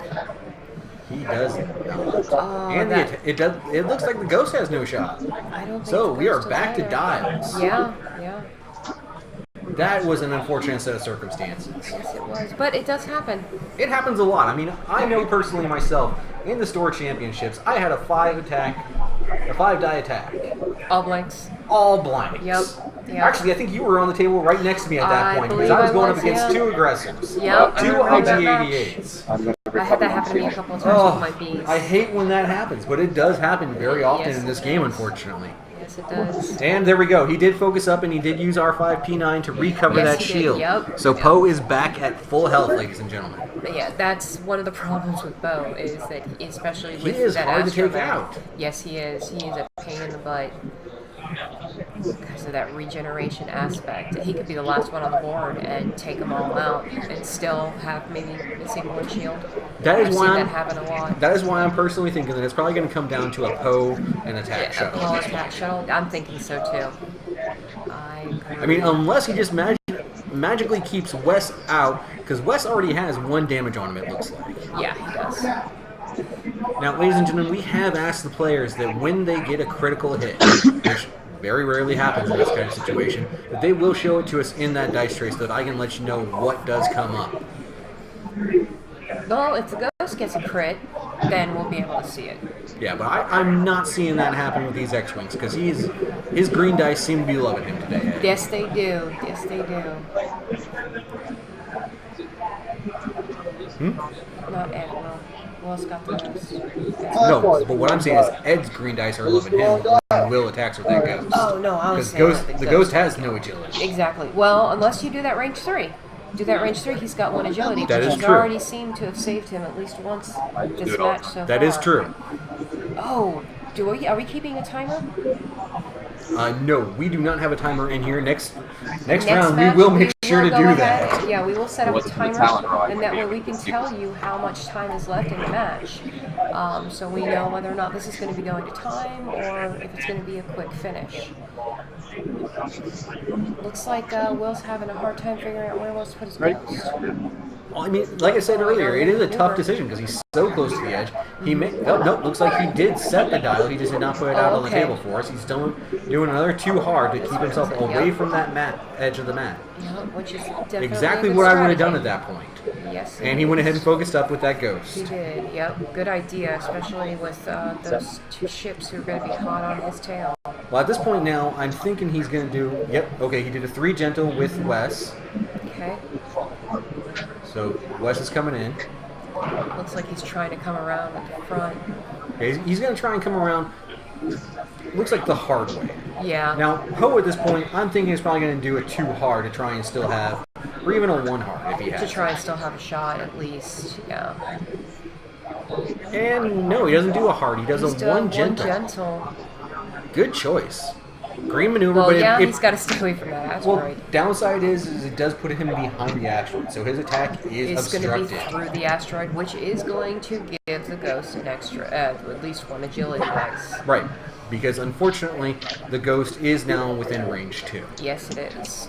He doesn't. Oh, And that, it looks like the ghost has no shot. I don't think So the we are ghost back to either. dials. Yeah, yeah. That was an unfortunate set of circumstances. Yes, it was. But it does happen. It happens a lot. I mean, I know personally myself, in the store championships, I had a 5-die attack. All blanks. All blanks. Yep. Yep. Actually, I think you were on the table right next to me at that I point because believe I was I going was, up against yeah. 2 aggressors. Yep, I 2 remember that match. IG-88s. I've never I had that happen to me a couple of times with my bees. I hate when that happens, but it does happen very often Yes, in this it game, does. unfortunately. Yes, it does. And there we go. He did focus up, and he did use R5P9 to recover Yes, that he did. shield. Yep. So Yep. Poe is back at full health, ladies and gentlemen. But yeah, that's one of the problems with Bo is that, especially He with is that hard to take astromech. out. Yes, he is. He is a pain in the butt because of that regeneration aspect. He could be the last one on the board and take them all out and still have maybe missing one shield. That is I've why seen I'm- that happen a lot. That is why I'm personally thinking that it's probably going to come down to a Poe and attack Yeah, a shuttle. Paul attack shuttle. I'm thinking so too. I agree. I mean, unless he just magically keeps Wes out, because Wes already has 1 damage on him, it looks like. Yeah, he does. Now, ladies and gentlemen, we have asked the players that when they get a critical hit, which very rarely happens in this kind of situation, that they will show it to us in that dice tray so that I can let you know what does come up. Well, if the ghost gets a crit, then we'll be able to see it. Yeah, but I'm not seeing that happen with these X-Wings, because his green dice seem to be loving him today. Ed. Yes, they do. Yes, they do. Not Ed. Will's got the ghost. No, but what I'm saying is Ed's green dice are loving him when Will attacks with that ghost. Oh, no, I was Because saying the ghost has no agility. Exactly. Well, unless you do that range 3. Do that range 3, he's got 1 agility, That which is has true. already seemed to have saved him at least once this match so far. That is true. Oh, are we keeping a timer? No, we do not have a timer in here. Next Next round, match, we will make sure to will do go that. ahead- Yeah, we will set up a What's the timer, talent rod? and that way we can tell you how much time is left in the match. So we know whether or not this is going to be going to time, or if it's going to be a quick finish. Looks like Will's having a hard time figuring out where he wants to put his ghost. Well, I mean, like I said earlier, it is a tough decision because he's so close to the edge. He may. Oh, no, looks like he did set the dial. He just did not put it out on the okay. table for us. He's doing another too hard to keep himself away from that edge of the mat. Yeah, which is definitely Exactly a good what I would have done strategy. at that point. Yes. And he went ahead and focused up with that He ghost. did, yep. Good idea, especially with those 2 ships who are going to be hot on his tail. Well, at this point now, I'm thinking he's going to do. Yep. Okay, he did a 3 gentle with Wes. Okay. So Wes is coming in. Looks like he's trying to come around at the front. Okay, he's going to try and come around. Looks like the hard way. Yeah. Now, Poe at this point, I'm thinking he's probably going to do a 2 hard to try and still have, or even a 1 hard if he has. To try and still have a shot at least, yeah. And no, he doesn't do a hard. He does He's a doing 1 gentle. gentle. Good choice. Green maneuver, Well, but yeah, it, he's got to stay away from that well, asteroid. downside is it does put him behind the asteroid, so his attack is It's going to be obstructed. through the asteroid, which is going to give the ghost an extra, at least 1 agility dice. Right, because unfortunately, the ghost is now within range 2. Yes, it is.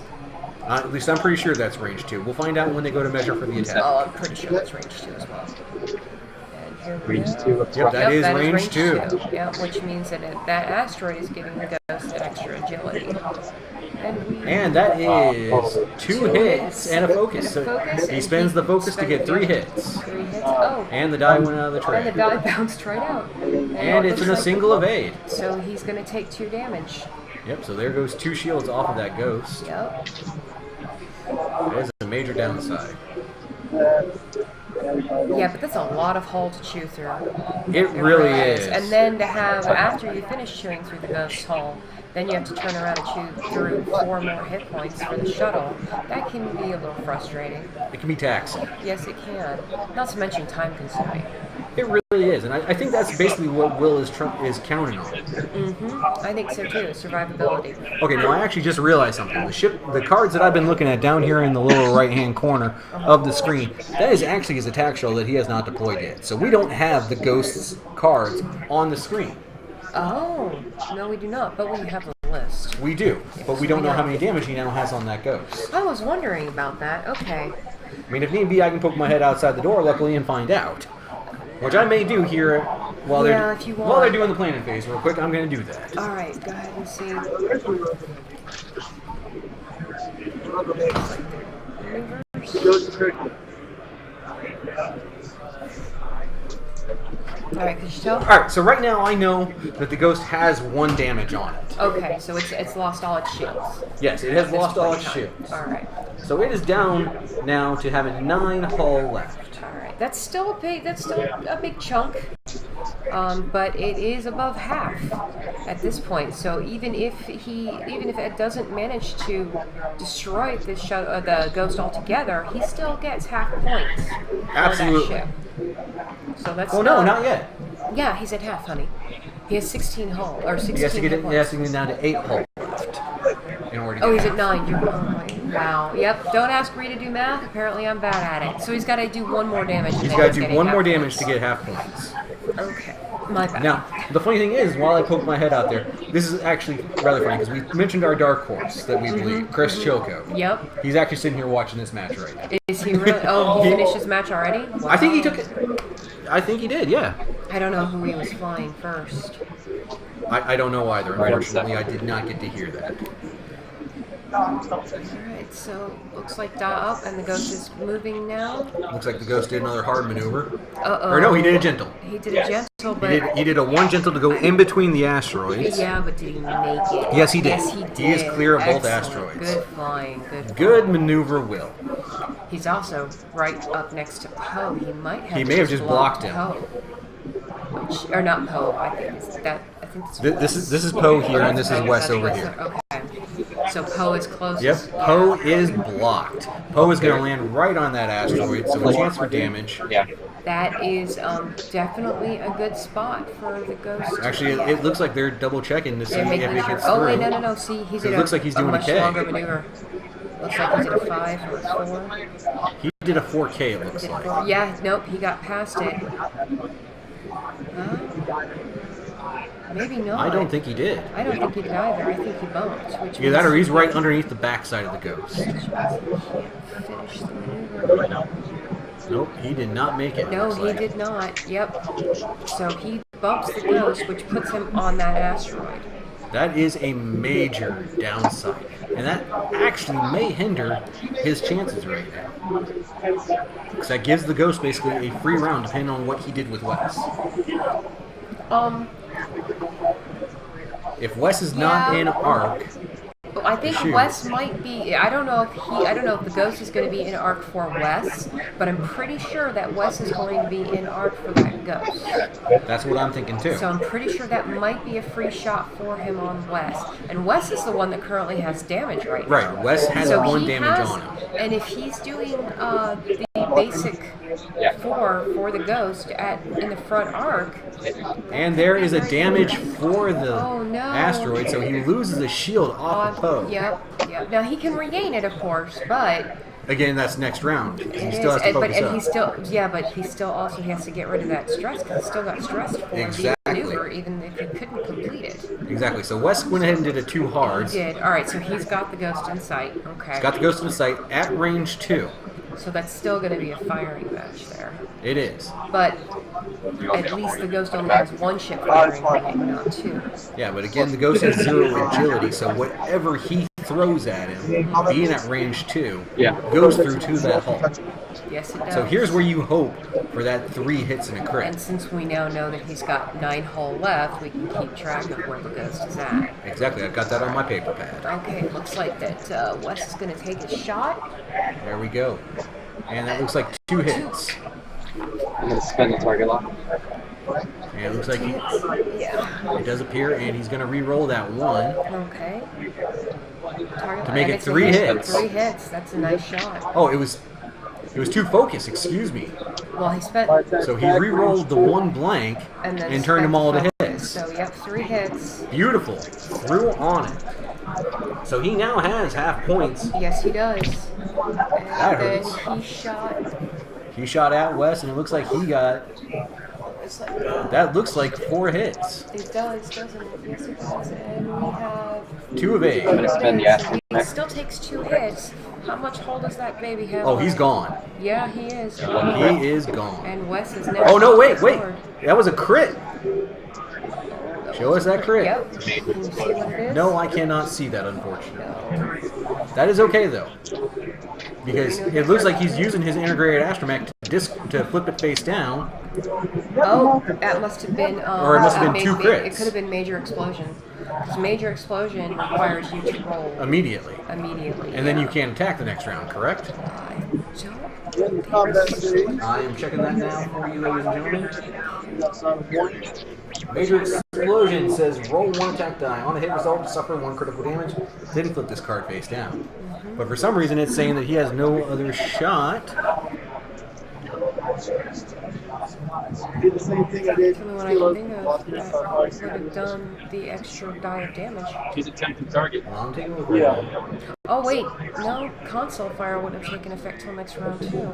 At least I'm pretty sure that's range 2. We'll find out when they go to measure for the attack. Oh, I'm pretty sure that's range 2 as well. And here we Range go. 2 of Yep, that is range 2. Yeah, which means that that asteroid is giving the ghost an extra agility. And that is 2 hits and a focus. And a So focus, he and spends the focus to spends get 3 the- hits. 3 hits. Oh. And the die went out of the And the tray. die bounced right out. And it's in a looks like- single evade. So he's going to take 2 damage. Yep, so there goes 2 shields off of that ghost. Yep. That is a major downside. Yeah, but that's a lot of hull to chew through. It really is. And then to have, after you finish chewing through the ghost's hull, Then you have to turn around and chew through 4 more hit points for the shuttle. That can be a little frustrating. It can be taxing. Yes, it can. Not to mention time consuming. It really is, and I think that's basically what Will is counting on. Mm-hmm. I think so too. Survivability. Okay, now I actually just realized something. The cards that I've been looking at down here in the lower right-hand corner of the screen, that is actually his attack shell that he has not deployed yet. So we don't have the Ghost's cards on the screen. Oh, no, we do not, but we have a list. We do, but we don't know how many damage he now has on that Ghost. I was wondering about that. Okay. I mean, if need be, I can poke my head outside the door, luckily, and find out. Which I may do here while if you want. while they're doing the planning phase. Real quick, I'm going to do that. All right, go ahead and see. All right, could you tell? All right, so right now I know that the Ghost has 1 damage on it. Okay, so it's lost all its shields. Yes, it has lost all its shields. All right. So it is down now to having 9 hull left. All right. That's still a big chunk. But it is above half at this point. So even if it doesn't manage to destroy the Ghost altogether, he still gets half points Absolutely. for that ship. So that's Oh no, not yet. Yeah, he's at half, honey. He has 16 hull or 16 He has to get hit it. points. He has to get down to 8 hull left in order to Oh, get he's at half. 9. Wow. Yep. Don't ask me to do math. Apparently, I'm bad at it. So he's got to do 1 more damage. He's got to do 1 more damage to get half points. Okay. My bad. Now, the funny thing is, while I poke my head out there, this is actually rather funny because we mentioned our dark horse that we believe, Chris Chilko. Yep. He's actually sitting here watching this match right now. Is he really? Oh, he finished his match already? Wow. I think he took it. I think he did, yeah. I don't know who he was flying first. I don't know either. Unfortunately, I did not get to hear that. Alright, so looks like up and the Ghost is moving now. Looks like the Ghost did another hard maneuver. Uh-oh. Or no, he did a gentle. He did a gentle, but... He did a 1 gentle to go in between the asteroids. Yeah, but did he make it? Yes, he did. Yes, he did. He is clear of both Excellent. asteroids. Good flying, good flying. Good maneuver, Will. He's also right up next to Poe. He might have He may have just blocked him. Poe. Which, or not Poe, I think it's that. I think it's This is Poe here, and this is Wes over here. Okay. So Poe is closest. Yep, Poe is blocked. Poe is going to land right on that asteroid, so a chance for damage. Yeah. That is definitely a good spot for the Ghost. Actually, it looks like they're double checking to see They're if making it sure. gets Oh through. wait, no. See, he's It at looks like he's doing a much K. longer maneuver. Looks like he's at a 5 or a 4. He did a 4K, it looks Did a like. 4. Yeah, nope, he got past it. Huh? Maybe not. I don't think he did. I don't think he did either. I think he bumped. Which Either that or means he's right underneath the backside of the Ghost. he can't finish the maneuver. Nope, he did not make it. No, looks he like. did not. Yep. So he bumps the Ghost, which puts him on that asteroid. That is a major downside. And that actually may hinder his chances right now. Because that gives the Ghost basically a free round depending on what he did with Wes. If Wes is not in arc, I think Shoot. Wes might be. I don't know if the Ghost is going to be in arc for Wes, but I'm pretty sure that Wes is going to be in arc for that Ghost. that's what I'm thinking too. So I'm pretty sure that might be a free shot for him on Wes. And Wes is the one that currently has damage right now. Right, Wes has So 1 he damage has, on him. and if he's doing the basic 4 for the Ghost in the front arc, And there is a damage for the Oh, no. asteroid, so he loses a shield off of Poe. Yep. Now he can regain it, of course, but Again, that's next round. He it still has to is, focus and up. he still also has to get rid of that stress because he still got stressed for Exactly. the maneuver, even if he couldn't complete it. Exactly. So Wes went ahead and did a 2 hard. He did. All right, so he's got the Ghost in sight. Okay. He's got the Ghost in sight at range 2. So that's still going to be a firing match there. It is. But at least the Ghost only has 1 ship firing right, not 2. Yeah, but again, the Ghost has 0 agility, so whatever he throws at him, being at range 2, goes through to that hull. Yes, it does. So here's where you hope for that 3 hits and a crit. And since we now know that he's got 9 hull left, we can keep track of where the Ghost is at. Exactly. I've got that on my paper pad. Okay, looks like that Wes is going to take a shot. There we go. And that looks like 2 hits. I'm going to spend the target lock. And it looks like he... Yeah. It does appear, and he's going to re-roll that 1 Okay. Target to make and it it's a 3 hit. hits. 3 hits. That's a nice shot. Oh, it was 2 focus, excuse me. Well, he spent So he re-rolled the 1 blank and then and turned them spent all the to focus. hits. So yep, 3 hits. Beautiful. Threw on it. So he now has half points. Yes, he does. That And hurts. then he shot. He shot at Wes, and it looks like he got... It's like, That looks like 4 hits. it does, doesn't it? Yes, it does. And we have. 2 of 8. I'm gonna spend the aspirin. He still takes 2 hits. How much hold does that baby have? Oh, on he's it? gone. Yeah, he is. He is gone. And Wes is now. Oh, no, wait. forward. That was a crit. Show us that crit. Yep. Can you see what it is? No, I cannot see that, unfortunately. No. That is okay, though. Because it looks like he's using his integrated astromech to flip it face down. Oh, that must have been. Or it must have been 2 It crits. could have been major explosion. Because major explosion requires you to roll Immediately. immediately. And then yeah. you can't attack the next round, correct? I In combat stage, I am checking that now for you, ladies and gentlemen. outside of 1. Major Explosion says roll 1 attack die. On a hit result, suffer 1 critical damage. Didn't flip this card face down. But for some reason, it's saying that he has no other shot. Did the same thing I did. Tell me what I can think of that would have done the extra die of damage. She's attempting target. Well, I'm taking a look right Yeah. now. Oh wait, no, console fire wouldn't have taken effect till next round too.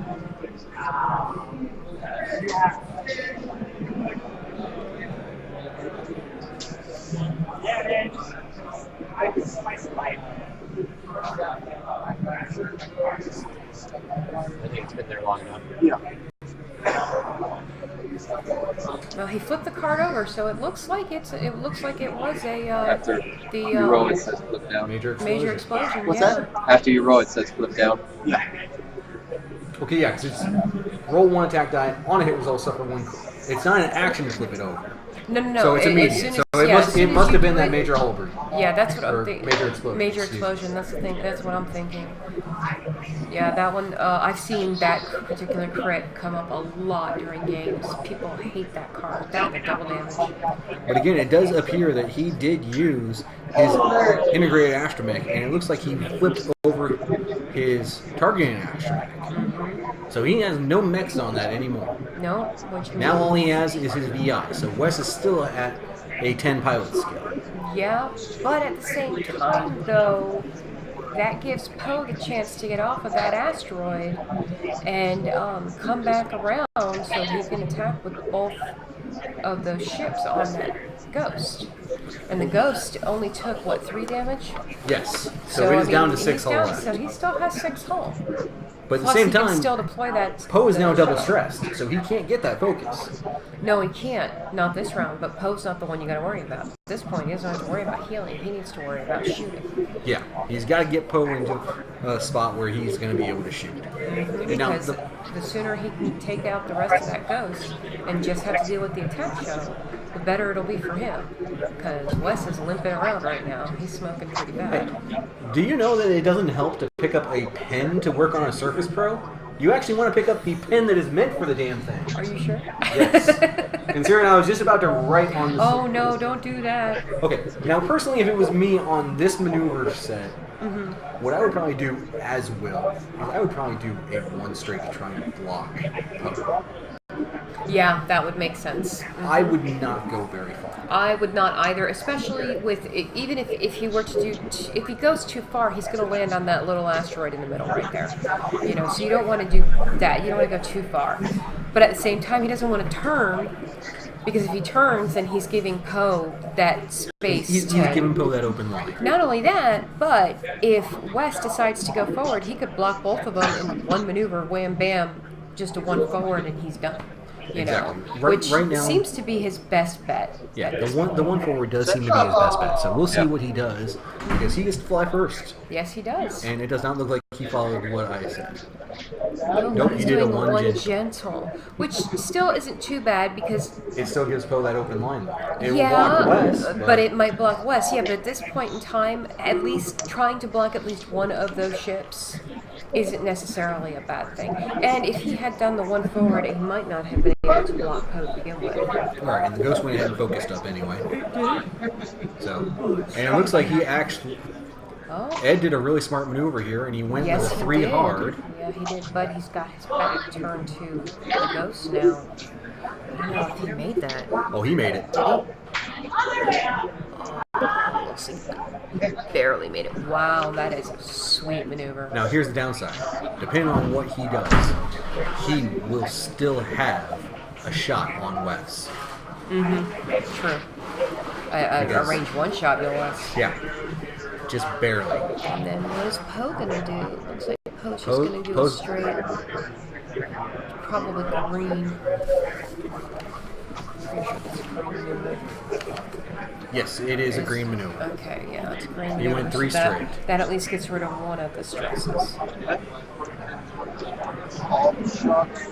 I think it's been there long enough. Yeah. Well, he flipped the card over, so it looks like it was a After the you roll, it says flip down. Major Explosion. major explosion. What's yeah. that? After you roll, it says flip down. Yeah. Okay, yeah, because it's roll 1 attack die. On a hit result, suffer 1. It's not an action to flip it over. No. So it's as immediate. soon So as- it yeah, must as soon it as must you have been do that it- major halberd. Yeah, that's what Or I'm thinking. major explosion. Major Excuse me. explosion. That's the thing. That's what I'm thinking. Yeah, that one. I've seen that particular crit come up a lot during games. People hate that card. That and the double damage. But again, it does appear that he did use his integrated astromech, and it looks like he flipped over his targeting astromech. So he has no mechs on that anymore. No, which means Now all he has is his VI. So Wes is still at a 10 pilot skill. yeah, but at the same time, though, that gives Poe the chance to get off of that asteroid and come back around so he can attack with both of those ships on that ghost. And the ghost only took, what, 3 damage? Yes. So it is down to 6 hull left. So he still has 6 hull. But at the Plus, same he can time, still deploy that. Poe is now the- double stressed, so he can't get that focus. No, he can't. Not this round. But Poe's not the one you got to worry about. At this point, he doesn't have to worry about healing. He needs to worry about shooting. Yeah, he's got to get Poe into a spot where he's going to be able to shoot. And now Because the sooner he can take out the rest of that ghost and just have to deal with the attack shuttle, the better it'll be for him. Because Wes is limping around right now. He's smoking pretty bad. Do you know that it doesn't help to pick up a pen to work on a Surface Pro? You actually want to pick up the pen that is meant for the damn thing. Are you sure? Yes. Considering I was just about to write on the Oh no, don't do that. Okay, now personally, if it was me on this maneuver set, what I would probably do as well is I would probably do a 1 straight to try and block Poe. Yeah, that would make sense. I would not go very far. I would not either, especially with even if he were to do if he goes too far, he's going to land on that little asteroid in the middle right there. You know, so you don't want to do that. You don't want to go too far. But at the same time, he doesn't want to turn because if he turns, then he's giving Poe that space. He's giving Poe that open line. Not only that, but if Wes decides to go forward, he could block both of them in one maneuver. Wham, bam, just a 1 forward, and he's done. You know, Exactly. which Right now- seems to be his best bet. Yeah, the one forward does seem to be his best bet. So we'll see what he does because he gets to fly first, Yes, he does. and it does not look like he followed what I said. No, Nope, he's he did a doing one gentle. gentle, which still isn't too bad because It still gives Poe that open line though. It will block Wes, but it might block Wes. Yeah, but at this point in time, at least trying to block at least one of those ships isn't necessarily a bad thing. And if he had done the one forward, he might not have been able to block Poe to begin with. Alright, and the ghost went ahead and focused up anyway. So, and it looks like he actually... Oh. Ed did a really smart maneuver here, and he went with a 3 hard. Yeah, he did, but he's got his back turned to the ghost now. I don't know if he made that. Oh, he made it. Looks like he barely made it. Wow, that is a sweet maneuver. Now, here's the downside. Depending on what he does, he will still have a shot on Wes. Mm-hmm. True. A range 1 shot, no less. Yeah. Just barely. And then what is Poe gonna do? Looks like Poe's just gonna do a straight, probably green. Pretty sure that's a green maneuver. Yes, it is a green maneuver. Okay, yeah, it's a green He maneuver. went 3 so straight. That at least gets rid of one of the stresses. All the shots.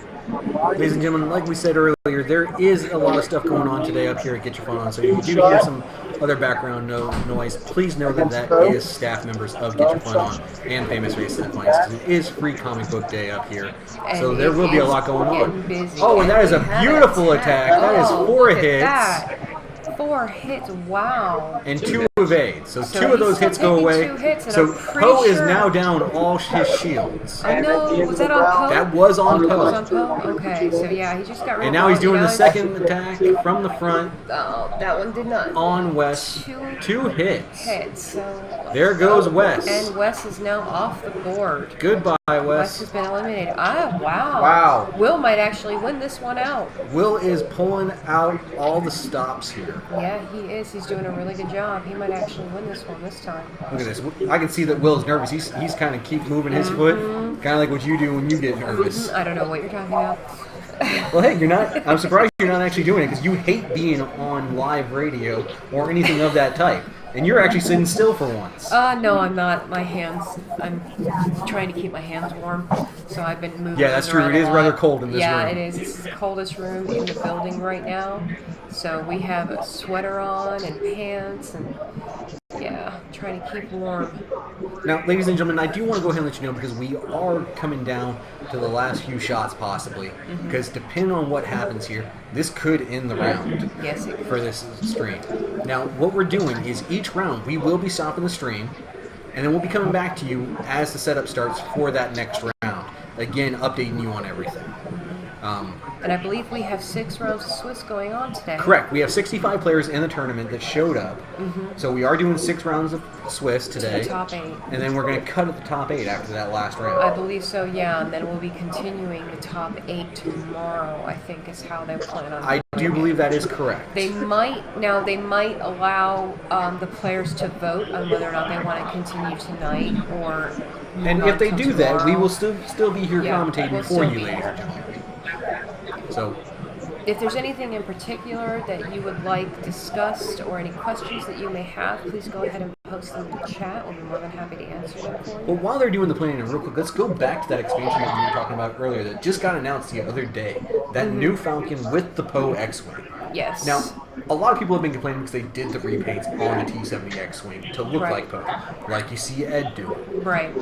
Ladies and gentlemen, like we said earlier, there is a lot of stuff going on today up here at Get Your Fun On. So if you do hear some other background noise, please know that that is staff members of Get Your Fun On and Famous Faces at Finest. It is free comic book day up here. So And there will be a lot going on. Busy. Oh, and that is a We had beautiful attack. That is 4 look at hits. that. 4 hits, wow. And 2 evades. So So 2 of those he's hits go taking away. 2 hits, and So I'm pretty Poe is sure- now down all his shields. Oh no, was that on Poe? That was on That was on Poe. Poe? Okay, so yeah, he just got rid And of now he's all- doing the now second attack from the front Oh, that one did not. on Wes. 2 hits. Hits, so... There goes Wes. And Wes is now off the board. Goodbye, Wes Wes. has been eliminated. Ah, wow. Wow. Will might actually win this one out. Will is pulling out all the stops here. Yeah, he is. He's doing a really good job. He might actually win this one this time. Look at this. I can see that Will's nervous. He's kind of keep moving his foot, kind of like what you do when you get nervous. I don't know what you're talking about. Well, hey, you're not. I'm surprised you're not actually doing it because you hate being on live radio or anything of that type, and you're actually sitting still for once. No, I'm not. My hands. I'm trying to keep my hands warm, so I've been moving. Yeah, that's true. around It a is lot. rather cold in this room. Yeah, it is. This is the coldest room in the building right now. So we have a sweater on and pants and yeah, trying to keep warm. Now, ladies and gentlemen, I do want to go ahead and let you know because we are coming down to the last few shots possibly. Because depending on what happens here, this could end the round. Yes, it could. For this stream. Now, what we're doing is each round we will be stopping the stream, and then we'll be coming back to you as the setup starts for that next round. Again, updating you on everything. And I believe we have 6 rounds of Swiss going on today. Correct. We have 65 players in the tournament that showed up. So we are doing 6 rounds of Swiss today. The top 8. And then we're going to cut at the top 8 after that last round. I believe so, yeah, and then we'll be continuing the top 8 tomorrow, I think is how they plan on I do believe that is correct. They might allow the players to vote on whether or not they want to continue tonight or move And on if they till do that, we tomorrow. will still be here Yeah, commentating we'll for still you, be ladies here. and gentlemen. So, If there's anything in particular that you would like discussed or any questions that you may have, please go ahead and post them in the chat. We'll be more than happy to answer them for you. well, while they're doing the planning, real quick, let's go back to that expansion that we were talking about earlier that just got announced the other day. That new Falcon with the Poe X-Wing. Yes. Now, a lot of people have been complaining because they did the repaints on the T-70 X-Wing to look Right. like Poe, like you see Ed do. Right.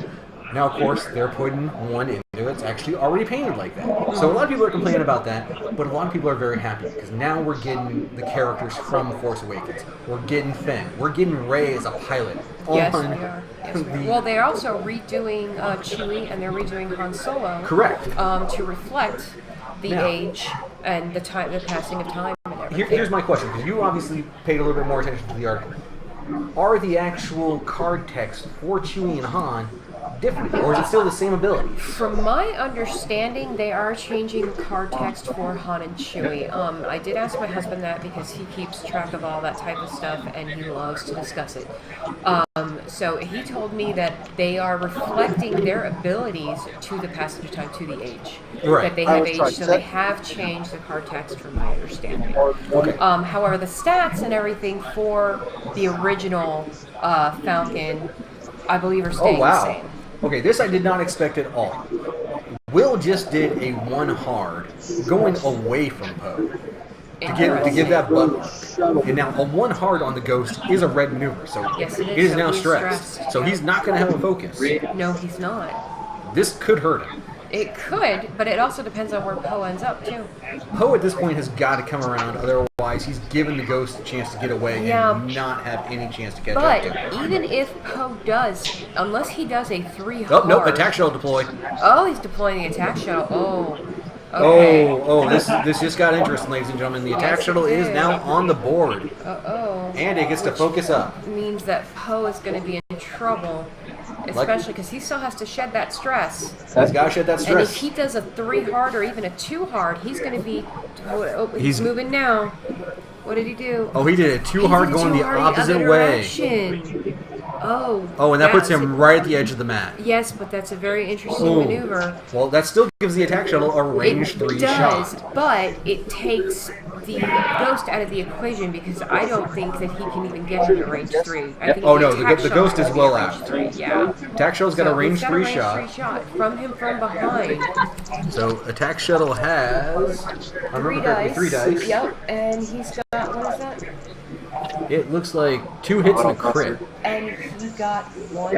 Now, of course, they're putting one into it that's actually already painted like that. So a lot of people are complaining about that, but a lot of people are very happy because now we're getting the characters from Force Awakens. We're getting Finn. We're getting Rey as a pilot. Yes, on we are. Yes, we are. the- Well, they're also redoing Chewie and they're redoing Han Solo. Correct. To reflect the Now- age and the passing of time and everything. Here's my question, because you obviously paid a little bit more attention to the article. Are the actual card text for Chewie and Han different, or is it still the same ability? From my understanding, they are changing card text for Han and Chewie. I did ask my husband that because he keeps track of all that type of stuff and he loves to discuss it. So he told me that they are reflecting their abilities to the passage of time, to the age. Right. That they have aged, so they have changed the card text from my understanding. Okay. However, the stats and everything for the original Falcon, I believe, are staying the same. Okay, this I did not expect at all. Will just did a 1 hard, going away from Poe to give that butt mark. And now a 1 hard on the Ghost is a red maneuver, so Yes, it is. it is So now he's stressed. stressed, So yeah. he's not going to have a focus. No, he's not. this could hurt him. It could, but it also depends on where Poe ends up, too. Poe at this point has got to come around, otherwise he's given the Ghost a chance to get away Yeah. and not have any chance to catch But up to him. even if Poe does, unless he does a 3 Oh, hard. nope, attack shuttle deployed. Oh, he's deploying the attack shuttle. Oh. Okay. Oh, this just got interesting, ladies and gentlemen. The attack Yes, shuttle it is did. now on the board, Uh-oh. and it gets to focus up. Means that Poe is going to be in trouble. Especially because he still has to shed that stress. He's got to shed that And if stress. he does a 3 hard or even a 2 hard, he's going to be... Oh, he's He's- moving now. What did he do? Oh, he did it too hard He did going too the hard opposite other way. direction. Oh. Oh, and that puts that's him right at the edge of the mat. Yes, but that's a very interesting Ooh. maneuver. Well, that still gives the attack shuttle a range 3 It does, shot. but it takes the Ghost out of the equation because I don't think that he can even get to the range 3. I think Oh, no, attack the shuttle Ghost is will be well a range out. 3, yeah. Attack shuttle's got a So range he's got 3 a range shot. 3 shot from him from behind. So attack shuttle has, I remember correctly, 3 dice. Yep, and he's got, what is that? It looks like 2 hits and a crit. And he got 1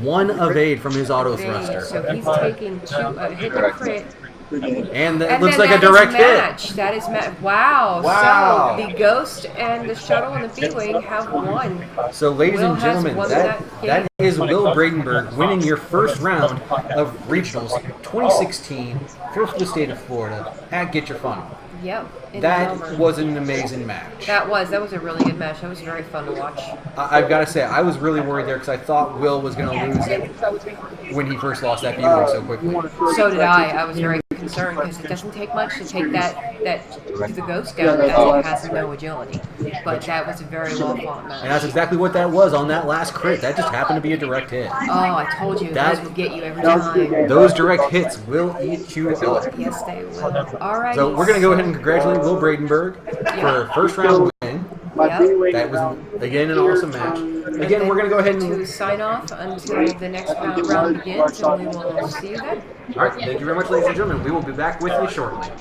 1 evade from his auto evade. thruster. So he's taking 2, hit and a crit. And that And looks then like a that is direct hit. match. That is wow. Wow. So the Ghost and the shuttle and the B-Wing have won. So, ladies Will and has gentlemen, won that that is Will Brandenburg winning your first round of Regionals 2016 for the state of Florida at Get Your Fun. Yep. in That Melbourne. was an amazing match. That was a really good match. That was very fun to watch. I've got to say, I was really worried there because I thought Will was going to lose it when he first lost that B-Wing so quickly. So did I. I was very concerned because it doesn't take much to take the Ghost down as it has no agility. But that was a very well fought And match. that's exactly what that was on that last crit. That just happened to be a direct hit. Oh, I told you, That- those would get you every time. Those direct hits will eat you up. Yes, they will. All right. So we're going to go ahead and congratulate Will Brandenburg for a first round win. Yep. That was, again, an awesome match. Again, we're going to go ahead to and... sign off until the next round begins, and we will see you then. All right, thank you very much, ladies and gentlemen. We will be back with you shortly.